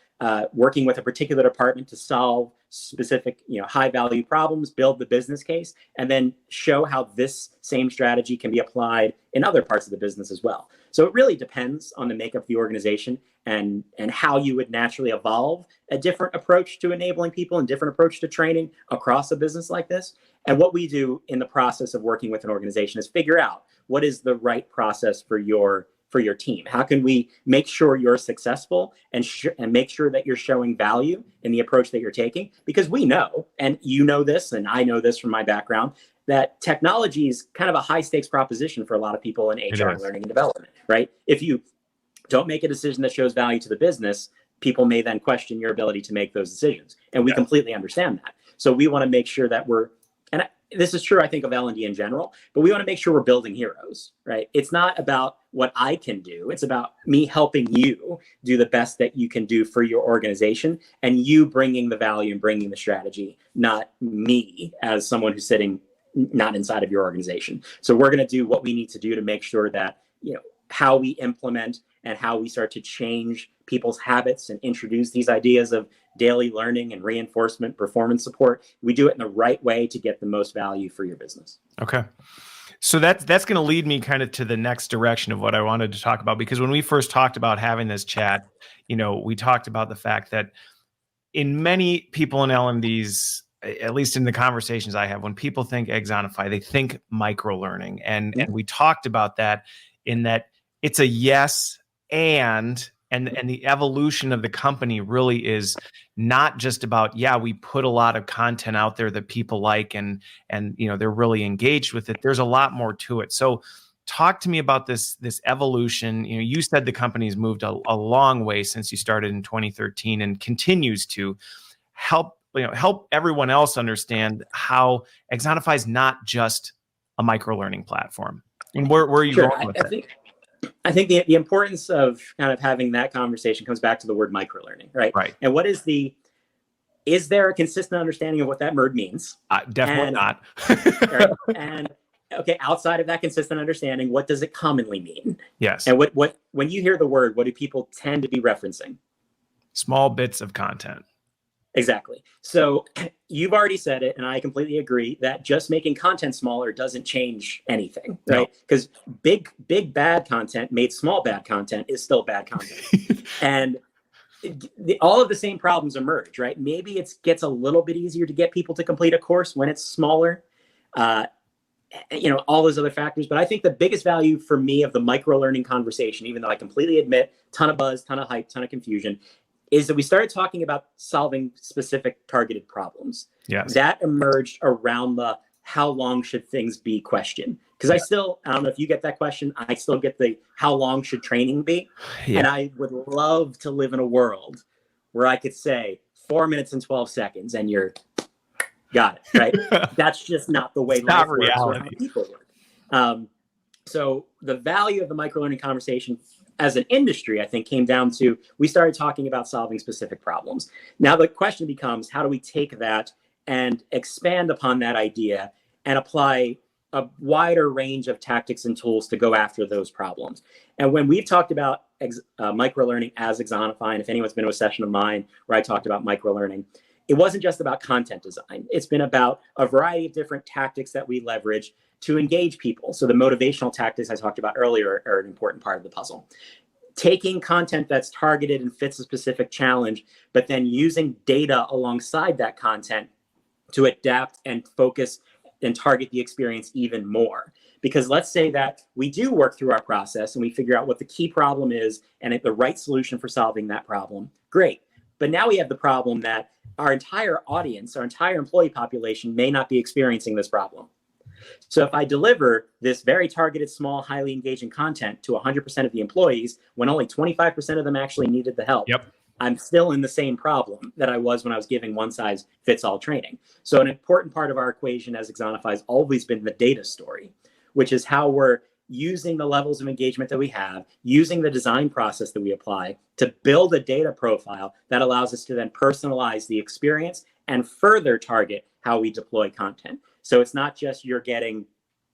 working with a particular department to solve specific, high value problems, build the business case, and then show how this same strategy can be applied in other parts of the business as well. So it really depends on the makeup of the organization and how you would naturally evolve a different approach to enabling people and different approach to training across a business like this. And what we do in the process of working with an organization is figure out what is the right process for your team. How can we make sure you're successful and make sure that you're showing value in the approach that you're taking? Because we know, and you know this, and I know this from my background, that technology is kind of a high stakes proposition for a lot of people in HR and learning and development, right? If you don't make a decision that shows value to the business, people may then question your ability to make those decisions. And we completely understand that. So we want to make sure that this is true, I think, of L&D in general, but we want to make sure we're building heroes, right? It's not about what I can do. It's about me helping you do the best that you can do for your organization, and you bringing the value and bringing the strategy, not me as someone who's sitting not inside of your organization. So we're going to do what we need to do to make sure that, how we implement and how we start to change people's habits and introduce these ideas of daily learning and reinforcement, performance support. We do it in the right way to get the most value for your business. Okay. So that's going to lead me kind of to the next direction of what I wanted to talk about, because when we first talked about having this chat, we talked about the fact that in many people in L&Ds, at least in the conversations I have, when people think Axonify, they think microlearning. And we talked about that in that it's a yes and the evolution of the company really is not just about, we put a lot of content out there that people like and they're really engaged with it. There's a lot more to it. So talk to me about this evolution. You said the company's moved a long way since you started in 2013 and continues to help everyone else understand how Axonify is not just a microlearning platform. And where are you going with it? I think the importance of kind of having that conversation comes back to the word microlearning, right? Right. And is there a consistent understanding of what that word means? Definitely not. Right? And okay, outside of that consistent understanding, what does it commonly mean? Yes. And what when you hear the word, what do people tend to be referencing? Small bits of content. Exactly. So you've already said it, and I completely agree that just making content smaller doesn't change anything, right? Because big bad content made small bad content is still bad content. And all of the same problems emerge, right? Maybe it gets a little bit easier to get people to complete a course when it's smaller, all those other factors. But I think the biggest value for me of the microlearning conversation, even though I completely admit, ton of buzz, ton of hype, ton of confusion, is that we started talking about solving specific targeted problems. Yes. That emerged around the how long should things be question. Because I don't know if you get that question, I still get the how long should training be? Yeah. And I would love to live in a world where I could say 4 minutes and 12 seconds and you're got it, right? That's just not the way life works or how people work. So the value of the microlearning conversation as an industry, I think, came down to, we started talking about solving specific problems. Now the question becomes, how do we take that and expand upon that idea and apply a wider range of tactics and tools to go after those problems? And when we've talked about microlearning as Axonify, and if anyone's been to a session of mine where I talked about microlearning, it wasn't just about content design. It's been about a variety of different tactics that we leverage to engage people. So the motivational tactics I talked about earlier are an important part of the puzzle. Taking content that's targeted and fits a specific challenge, but then using data alongside that content to adapt and focus and target the experience even more. Because let's say that we do work through our process and we figure out what the key problem is and the right solution for solving that problem. Great. But now we have the problem that our entire audience, our entire employee population may not be experiencing this problem. So if I deliver this very targeted, small, highly engaging content to 100% of the employees, when only 25% of them actually needed the help, I'm still in the same problem that I was when I was giving one-size-fits-all training. So an important part of our equation as Axonify has always been the data story, which is how we're using the levels of engagement that we have, using the design process that we apply to build a data profile that allows us to then personalize the experience and further target how we deploy content. So it's not just you're getting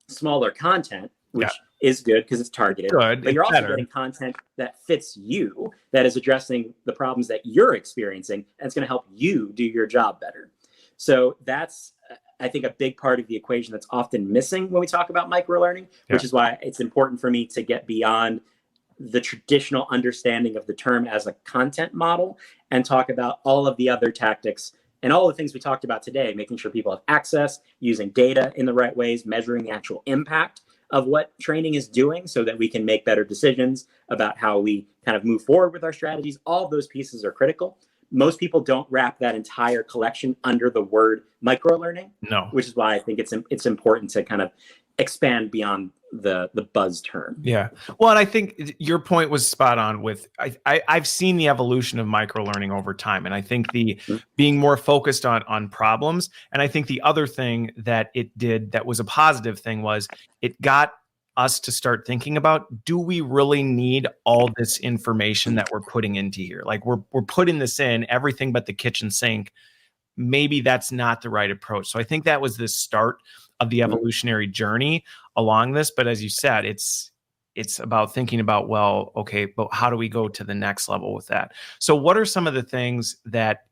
smaller content, which is good because it's targeted, but you're also getting content that fits you, that is addressing the problems that you're experiencing, and it's going to help you do your job better. So that's, I think, a big part of the equation that's often missing when we talk about microlearning, which is why it's important for me to get beyond the traditional understanding of the term as a content model and talk about all of the other tactics and all the things we talked about today, making sure people have access, using data in the right ways, measuring the actual impact of what training is doing so that we can make better decisions about how we kind of move forward with our strategies. All of those pieces are critical. Most people don't wrap that entire collection under the word microlearning, which is why I think it's important to kind of expand beyond the buzz term. Yeah. Well, and I think your point was spot on with, I've seen the evolution of microlearning over time. And I think the being more focused on problems. And I think the other thing that it did that was a positive thing was it got us to start thinking about, do we really need all this information that we're putting into here? Like we're putting this in, everything but the kitchen sink. Maybe that's not the right approach. So I think that was the start of the evolutionary journey along this. But as you said, it's about thinking about, well, okay, but how do we go to the next level with that? So what are some of the things that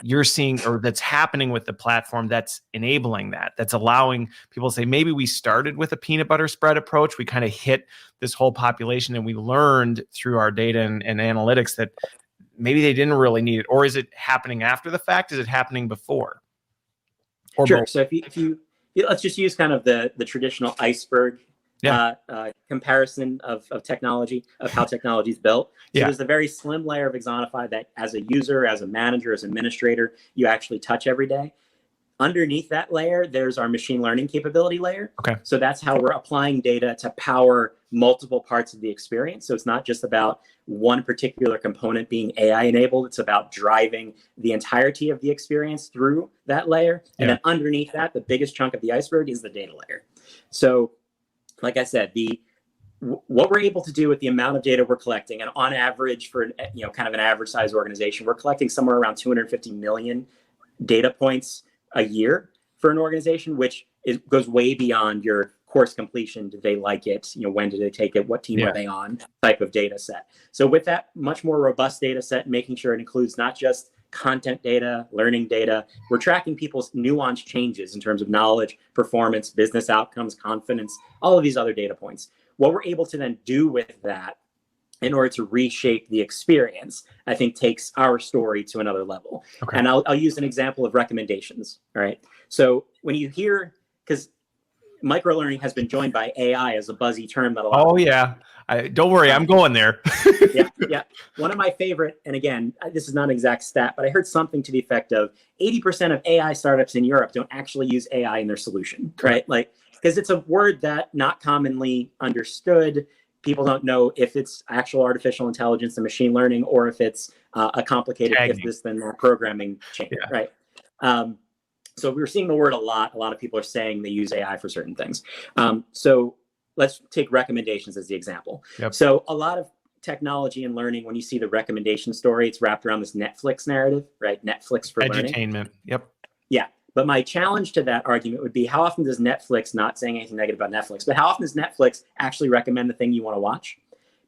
you're seeing or that's happening with the platform that's enabling that, that's allowing people to say, maybe we started with a peanut butter spread approach, we kind of hit this whole population and we learned through our data and analytics that maybe they didn't really need it? Or is it happening after the fact? Is it happening before? Or Sure. both? So if you let's just use kind of the traditional iceberg comparison of technology, of how technology is built. So there's a very slim layer of Axonify that as a user, as a manager, as an administrator, you actually touch every day. Underneath that layer, there's our machine learning capability layer. Okay. So that's how we're applying data to power multiple parts of the experience. So it's not just about one particular component being AI enabled. It's about driving the entirety of the experience through that layer. And then underneath that, the biggest chunk of the iceberg is the data layer. So like I said, what we're able to do with the amount of data we're collecting, and on average for kind of an average size organization, we're collecting somewhere around 250 million data points a year for an organization, which goes way beyond your course completion. Did they like it? When did they take it? What team are they on? Type of data set. So with that much more robust data set, making sure it includes not just content data, learning data, we're tracking people's nuanced changes in terms of knowledge, performance, business outcomes, confidence, all of these other data points. What we're able to then do with that in order to reshape the experience, I think takes our story to another level. Okay. And I'll use an example of recommendations. All right. So when you hear, because microlearning has been joined by AI as a buzzy term that a lot. Oh yeah, don't worry, I'm going there. Yeah. One of my favorite, and again, this is not an exact stat, but I heard something to the effect of 80% of AI startups in Europe don't actually use AI in their solution, right? Like, because it's a word that not commonly understood. People don't know if it's actual artificial intelligence and machine learning, or if it's a complicated if this then that programming chain, right? So we're seeing the word a lot. A lot of people are saying they use AI for certain things. So let's take recommendations as the example. So a lot of technology and learning, when you see the recommendation story, it's wrapped around this Netflix narrative, right? Netflix for learning. Edutainment. Yeah. But my challenge to that argument would be, how often does Netflix, not saying anything negative about Netflix, but how often does Netflix actually recommend the thing you want to watch?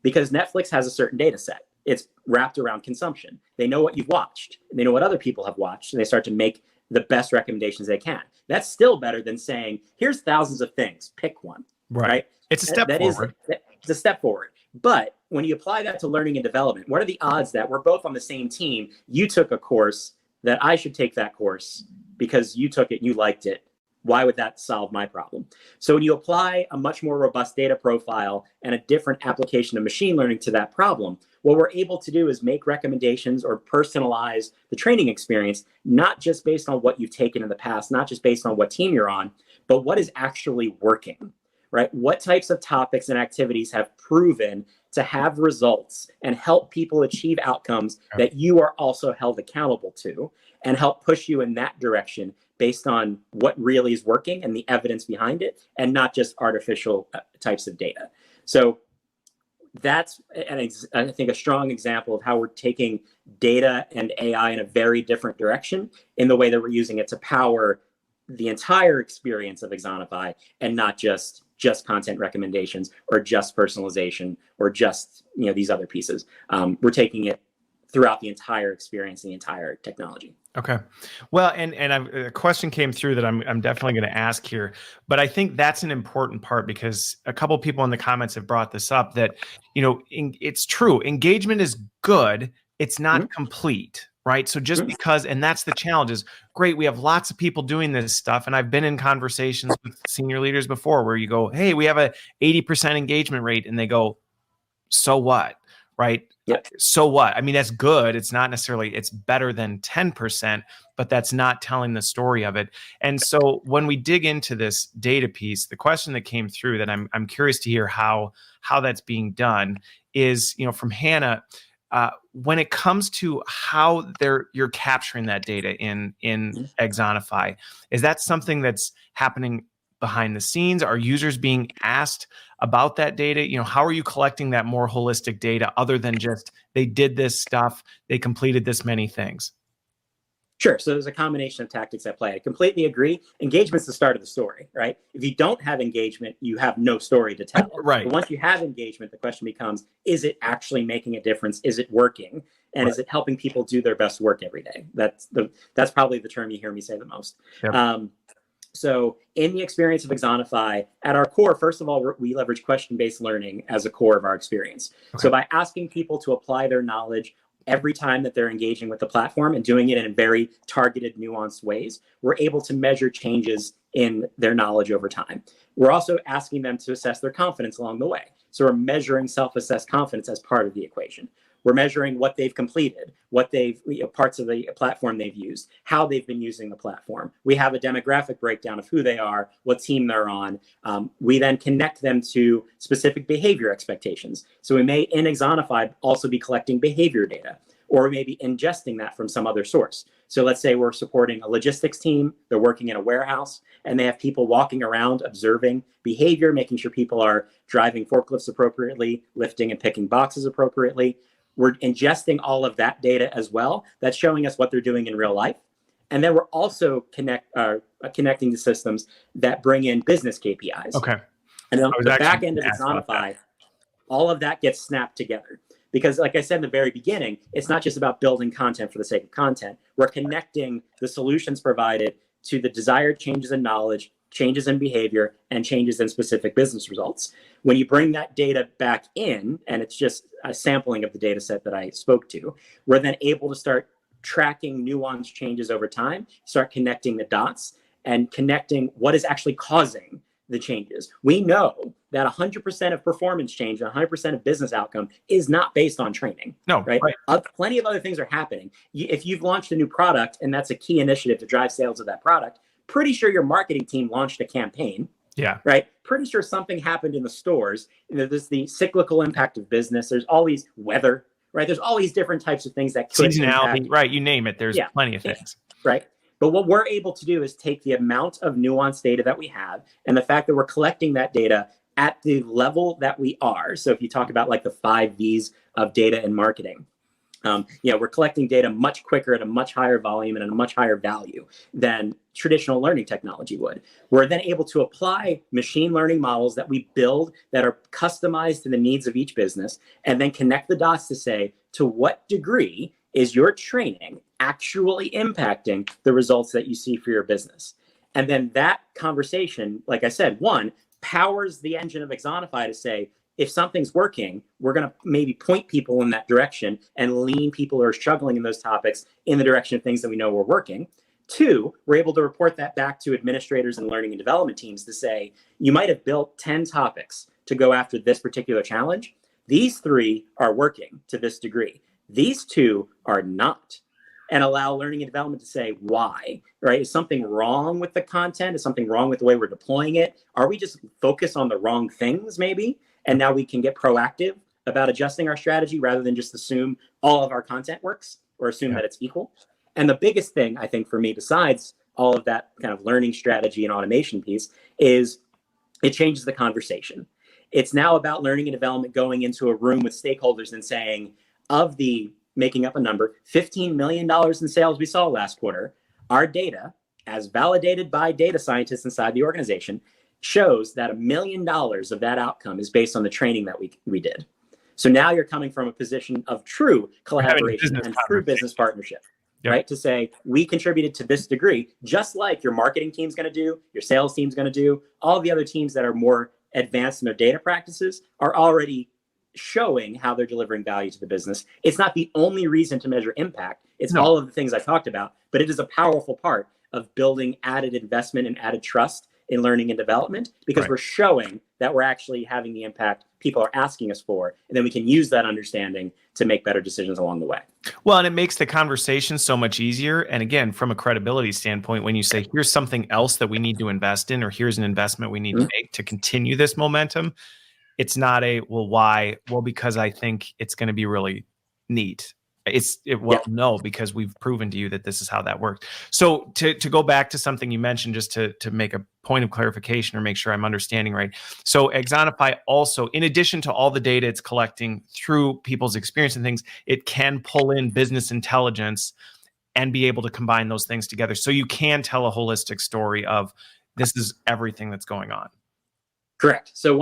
Because Netflix has a certain data set. It's wrapped around consumption. They know what you've watched, and they know what other people have watched, and they start to make the best recommendations they can. That's still better than saying, here's thousands of things, pick one. Right? It's a step forward. It's a step forward. But when you apply that to learning and development, what are the odds that we're both on the same team? You took a course that I should take that course because you took it and you liked it. Why would that solve my problem? So when you apply a much more robust data profile and a different application of machine learning to that problem, what we're able to do is make recommendations or personalize the training experience, not just based on what you've taken in the past, not just based on what team you're on, but what is actually working, right? What types of topics and activities have proven to have results and help people achieve outcomes that you are also held accountable to, and help push you in that direction based on what really is working and the evidence behind it, and not just artificial types of data. So that's, I think, a strong example of how we're taking data and AI in a very different direction in the way that we're using it to power the entire experience of Axonify, and not just content recommendations or just personalization or just these other pieces. We're taking it throughout the entire experience, the entire technology. Okay. Well, and a question came through that I'm definitely going to ask here, but I think that's an important part, because a couple of people in the comments have brought this up, that, it's true. Engagement is good. It's not complete, right? So just because, and that's the challenge, is great. We have lots of people doing this stuff. And I've been in conversations with senior leaders before where you go, hey, we have a 80% engagement rate. And they go, so what? Right? Yep. So what? I mean, that's good. It's not necessarily, it's better than 10%, but that's not telling the story of it. And so when we dig into this data piece, the question that came through that I'm curious to hear how that's being done is, from Hannah, when it comes to how you're capturing that data in Axonify, is that something that's happening behind the scenes? Are users being asked about that data? How are you collecting that more holistic data other than just they did this stuff, they completed this many things? Sure. So there's a combination of tactics at play. I completely agree. Engagement's the start of the story, right? If you don't have engagement, you have no story to tell. Right. But once you have engagement, the question becomes, is it actually making a difference? Is it working? And is it helping people do their best work every day? That's probably the term you hear me say the most. Yep. So in the experience of Axonify, at our core, first of all, we leverage question-based learning as a core of our experience. Okay. So by asking people to apply their knowledge every time that they're engaging with the platform and doing it in very targeted, nuanced ways, we're able to measure changes in their knowledge over time. We're also asking them to assess their confidence along the way. So we're measuring self-assessed confidence as part of the equation. We're measuring what they've completed, what parts of the platform they've used, how they've been using the platform. We have a demographic breakdown of who they are, what team they're on. We then connect them to specific behavior expectations. So we may, in Axonify, also be collecting behavior data, or we may be ingesting that from some other source. So let's say we're supporting a logistics team, they're working in a warehouse, and they have people walking around observing behavior, making sure people are driving forklifts appropriately, lifting and picking boxes appropriately. We're ingesting all of that data as well. That's showing us what they're doing in real life. And then we're also connecting to systems that bring in business KPIs. Okay. And on the back end of Axonify, all of that gets snapped together. Because like I said in the very beginning, it's not just about building content for the sake of content. We're connecting the solutions provided to the desired changes in knowledge, changes in behavior, and changes in specific business results. When you bring that data back in, and it's just a sampling of the data set that I spoke to, we're then able to start tracking nuanced changes over time, start connecting the dots, and connecting what is actually causing the changes. We know that 100% of performance change and 100% of business outcome is not based on training. No, right? Plenty of other things are happening. If you've launched a new product and that's a key initiative to drive sales of that product, pretty sure your marketing team launched a campaign. Yeah. Right. Pretty sure something happened in the stores. There's the cyclical impact of business. There's all these weather, right? There's all these different types of things that could seasonality, right? You name it. There's plenty of things. Right. But what we're able to do is take the amount of nuanced data that we have and the fact that we're collecting that data at the level that we are. So if you talk about like the 5 V's of data and marketing, we're collecting data much quicker at a much higher volume and at a much higher value than traditional learning technology would. We're then able to apply machine learning models that we build that are customized to the needs of each business, and then connect the dots to say, to what degree is your training actually impacting the results that you see for your business? And then that conversation, like I said, one, powers the engine of Axonify to say, if something's working, we're going to maybe point people in that direction and lean people who are struggling in those topics in the direction of things that we know are working. 2, we're able to report that back to administrators and learning and development teams to say, you might have built 10 topics to go after this particular challenge. These 3 are working to this degree. These 2 are not. And allow learning and development to say why, right? Is something wrong with the content? Is something wrong with the way we're deploying it? Are we just focused on the wrong things maybe? And now we can get proactive about adjusting our strategy rather than just assume all of our content works or assume that it's equal. And the biggest thing I think for me, besides all of that kind of learning strategy and automation piece, is it changes the conversation. It's now about learning and development going into a room with stakeholders and saying, of the, making up a number, $15 million in sales we saw last quarter, our data, as validated by data scientists inside the organization, shows that $1 million of that outcome is based on the training that we did. So now you're coming from a position of true collaboration and true business partnership, right? To say, we contributed to this degree, just like your marketing team's going to do, your sales team's going to do, all the other teams that are more advanced in their data practices are already showing how they're delivering value to the business. It's not the only reason to measure impact. It's all of the things I talked about, but it is a powerful part of building added investment and added trust in learning and development, because we're showing that we're actually having the impact people are asking us for, and then we can use that understanding to make better decisions along the way. Well, and it makes the conversation so much easier. And again, from a credibility standpoint, when you say, here's something else that we need to invest in, or here's an investment we need to make to continue this momentum, it's not a, well, why? Well, because I think it's going to be really neat. No, because we've proven to you that this is how that works. So to go back to something you mentioned, just to make a point of clarification or make sure I'm understanding right. So Axonify also, in addition to all the data it's collecting through people's experience and things, it can pull in business intelligence and be able to combine those things together. So you can tell a holistic story of this is everything that's going on. Correct. So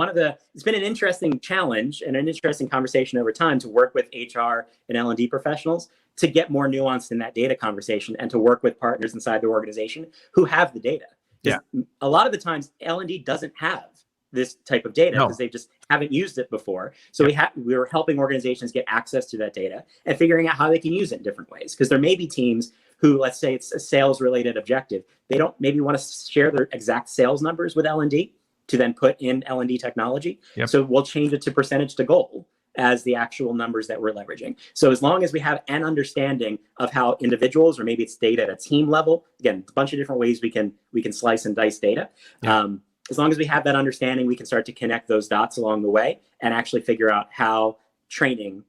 it's been an interesting challenge and an interesting conversation over time to work with HR and L&D professionals to get more nuanced in that data conversation and to work with partners inside the organization who have the data. Yeah. A lot of the times L&D doesn't have this type of data because they just haven't used it before. So we were helping organizations get access to that data and figuring out how they can use it in different ways. Because there may be teams who, let's say it's a sales related objective, they don't maybe want to share their exact sales numbers with L&D to then put in L&D technology. So we'll change it to percentage to goal as the actual numbers that we're leveraging. So as long as we have an understanding of how individuals, or maybe it's data at a team level, again, a bunch of different ways we can slice and dice data. As long as we have that understanding, we can start to connect those dots along the way and actually figure out how training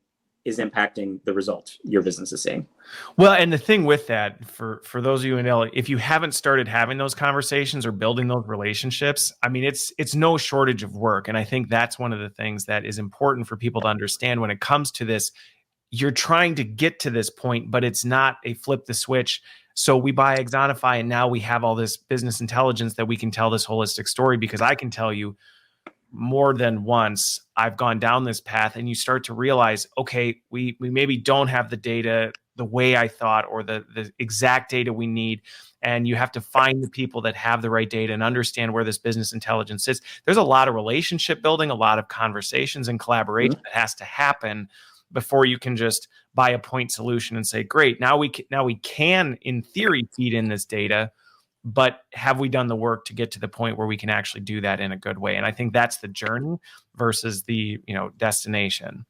is impacting the result your business is seeing. Well, and the thing with that, for those of you in LA, if you haven't started having those conversations or building those relationships, I mean, it's no shortage of work. And I think that's one of the things that is important for people to understand when it comes to this. You're trying to get to this point, but it's not a flip the switch. So we buy Axonify and now we have all this business intelligence that we can tell this holistic story, because I can tell you more than once I've gone down this path and you start to realize, okay, we maybe don't have the data the way I thought, or the exact data we need. And you have to find the people that have the right data and understand where this business intelligence is. There's a lot of relationship building, a lot of conversations and collaboration that has to happen before you can just buy a point solution and say, great, now we can in theory feed in this data, but have we done the work to get to the point where we can actually do that in a good way? And I think that's the journey versus the destination.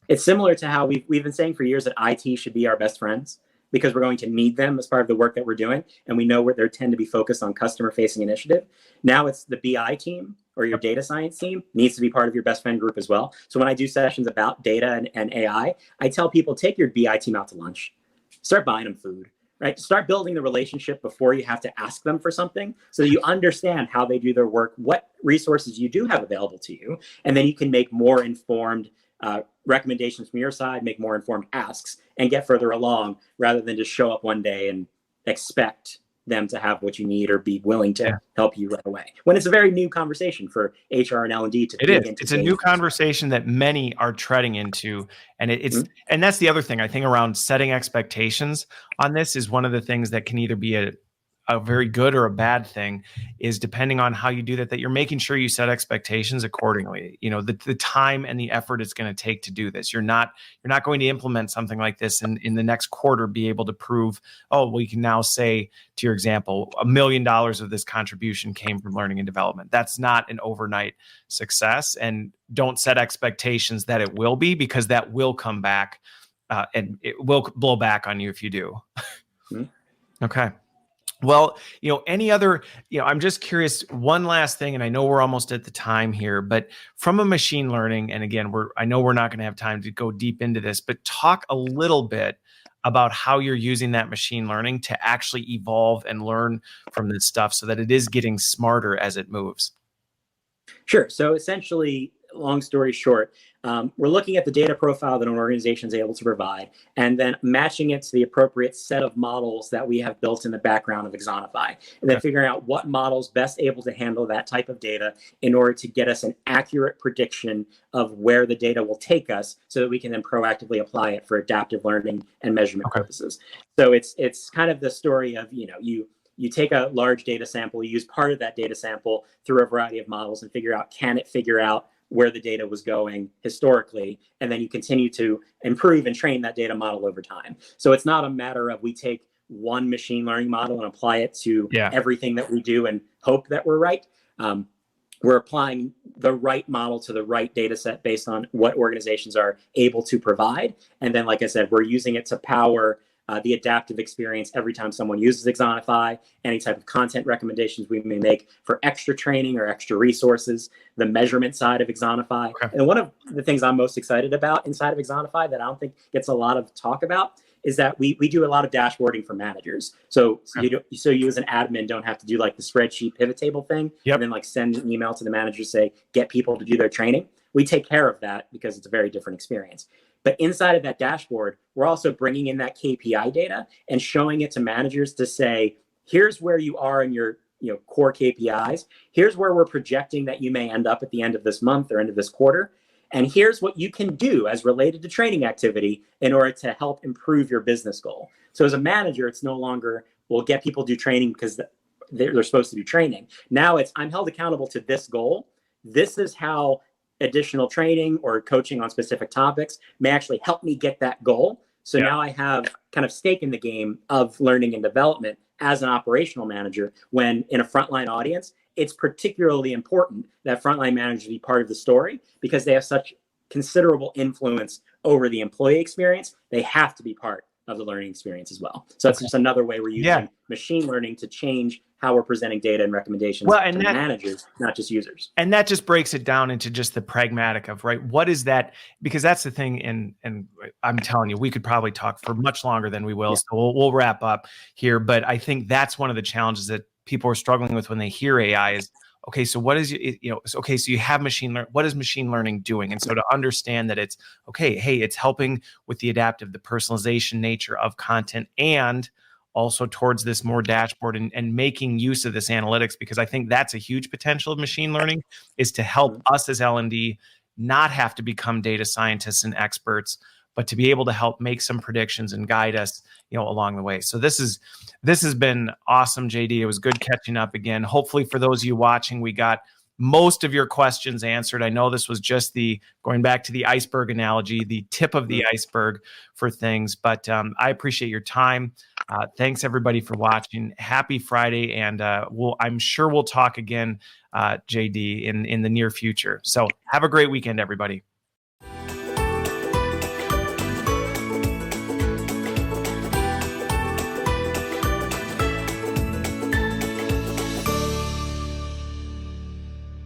It's similar to how we've been saying for years that IT should be our best friends, because we're going to need them as part of the work that we're doing. And we know where they tend to be focused on customer facing initiative. Now it's the BI team or your data science team needs to be part of your best friend group as well. So when I do sessions about data and AI, I tell people, take your BI team out to lunch, start buying them food, right? Start building the relationship before you have to ask them for something, so that you understand how they do their work, what resources you do have available to you. And then you can make more informed recommendations from your side, make more informed asks, and get further along, rather than just show up one day and expect them to have what you need or be willing to help you right away. When it's a very new conversation for HR and L&D to dig into. It's a new conversation that many are treading into. And and that's the other thing, I think, around setting expectations on this is one of the things that can either be a very good or a bad thing, is depending on how you do that you're making sure you set expectations accordingly. The time and the effort it's going to take to do this. You're not going to implement something like this and in the next quarter be able to prove, we can now say, to your example, $1 million of this contribution came from learning and development. That's not an overnight success, and don't set expectations that it will be, because that will come back and it will blow back on you if you do. Okay. Well, any other, I'm just curious, one last thing, and I know we're almost at the time here, but from a machine learning, and again, I know we're not going to have time to go deep into this, but talk a little bit about how you're using that machine learning to actually evolve and learn from this stuff so that it is getting smarter as it moves. Sure. So essentially, long story short, we're looking at the data profile that an organization is able to provide, and then matching it to the appropriate set of models that we have built in the background of Axonify, and then figuring out what models best able to handle that type of data in order to get us an accurate prediction of where the data will take us, so that we can then proactively apply it for adaptive learning and measurement purposes. So it's kind of the story of, you take a large data sample, you use part of that data sample through a variety of models and can it figure out where the data was going historically, and then you continue to improve and train that data model over time. So it's not a matter of we take one machine learning model and apply it to everything that we do and hope that we're right. We're applying the right model to the right data set based on what organizations are able to provide. And then, like I said, we're using it to power the adaptive experience every time someone uses Axonify, any type of content recommendations we may make for extra training or extra resources, the measurement side of Axonify. Okay. And one of the things I'm most excited about inside of Axonify that I don't think gets a lot of talk about is that we do a lot of dashboarding for managers. So you as an admin don't have to do like the spreadsheet pivot table thing and then like send an email to the manager, say, get people to do their training. We take care of that because it's a very different experience. But inside of that dashboard, we're also bringing in that KPI data and showing it to managers to say, here's where you are in your core KPIs. Here's where we're projecting that you may end up at the end of this month or end of this quarter. And here's what you can do as related to training activity in order to help improve your business goal. So as a manager, it's no longer, we'll get people to do training because they're supposed to do training. Now it's, I'm held accountable to this goal. This is how additional training or coaching on specific topics may actually help me get that goal. So now I have kind of stake in the game of learning and development as an operational manager, when in a frontline audience, it's particularly important that frontline managers be part of the story because they have such considerable influence over the employee experience. They have to be part of the learning experience as well. So that's just another way we're using machine learning to change how we're presenting data and recommendations to managers, not just users. And that just breaks it down into just the pragmatic of, right, what is that? Because that's the thing. And I'm telling you, we could probably talk for much longer than we will. So we'll wrap up here. But I think that's one of the challenges that people are struggling with when they hear AI is, okay, so what is, okay, so you have machine learning. What is machine learning doing? And so to understand that it's, okay, hey, it's helping with the adaptive, the personalization nature of content, and also towards this more dashboard and making use of this analytics, because I think that's a huge potential of machine learning, is to help us as L&D not have to become data scientists and experts, but to be able to help make some predictions and guide us, along the way. So this has been awesome, JD. It was good catching up again. Hopefully for those of you watching, we got most of your questions answered. I know this was just going back to the iceberg analogy, the tip of the iceberg for things, but I appreciate your time. Thanks everybody for watching. Happy Friday. And I'm sure we'll talk again, JD, in the near future. So have a great weekend, everybody.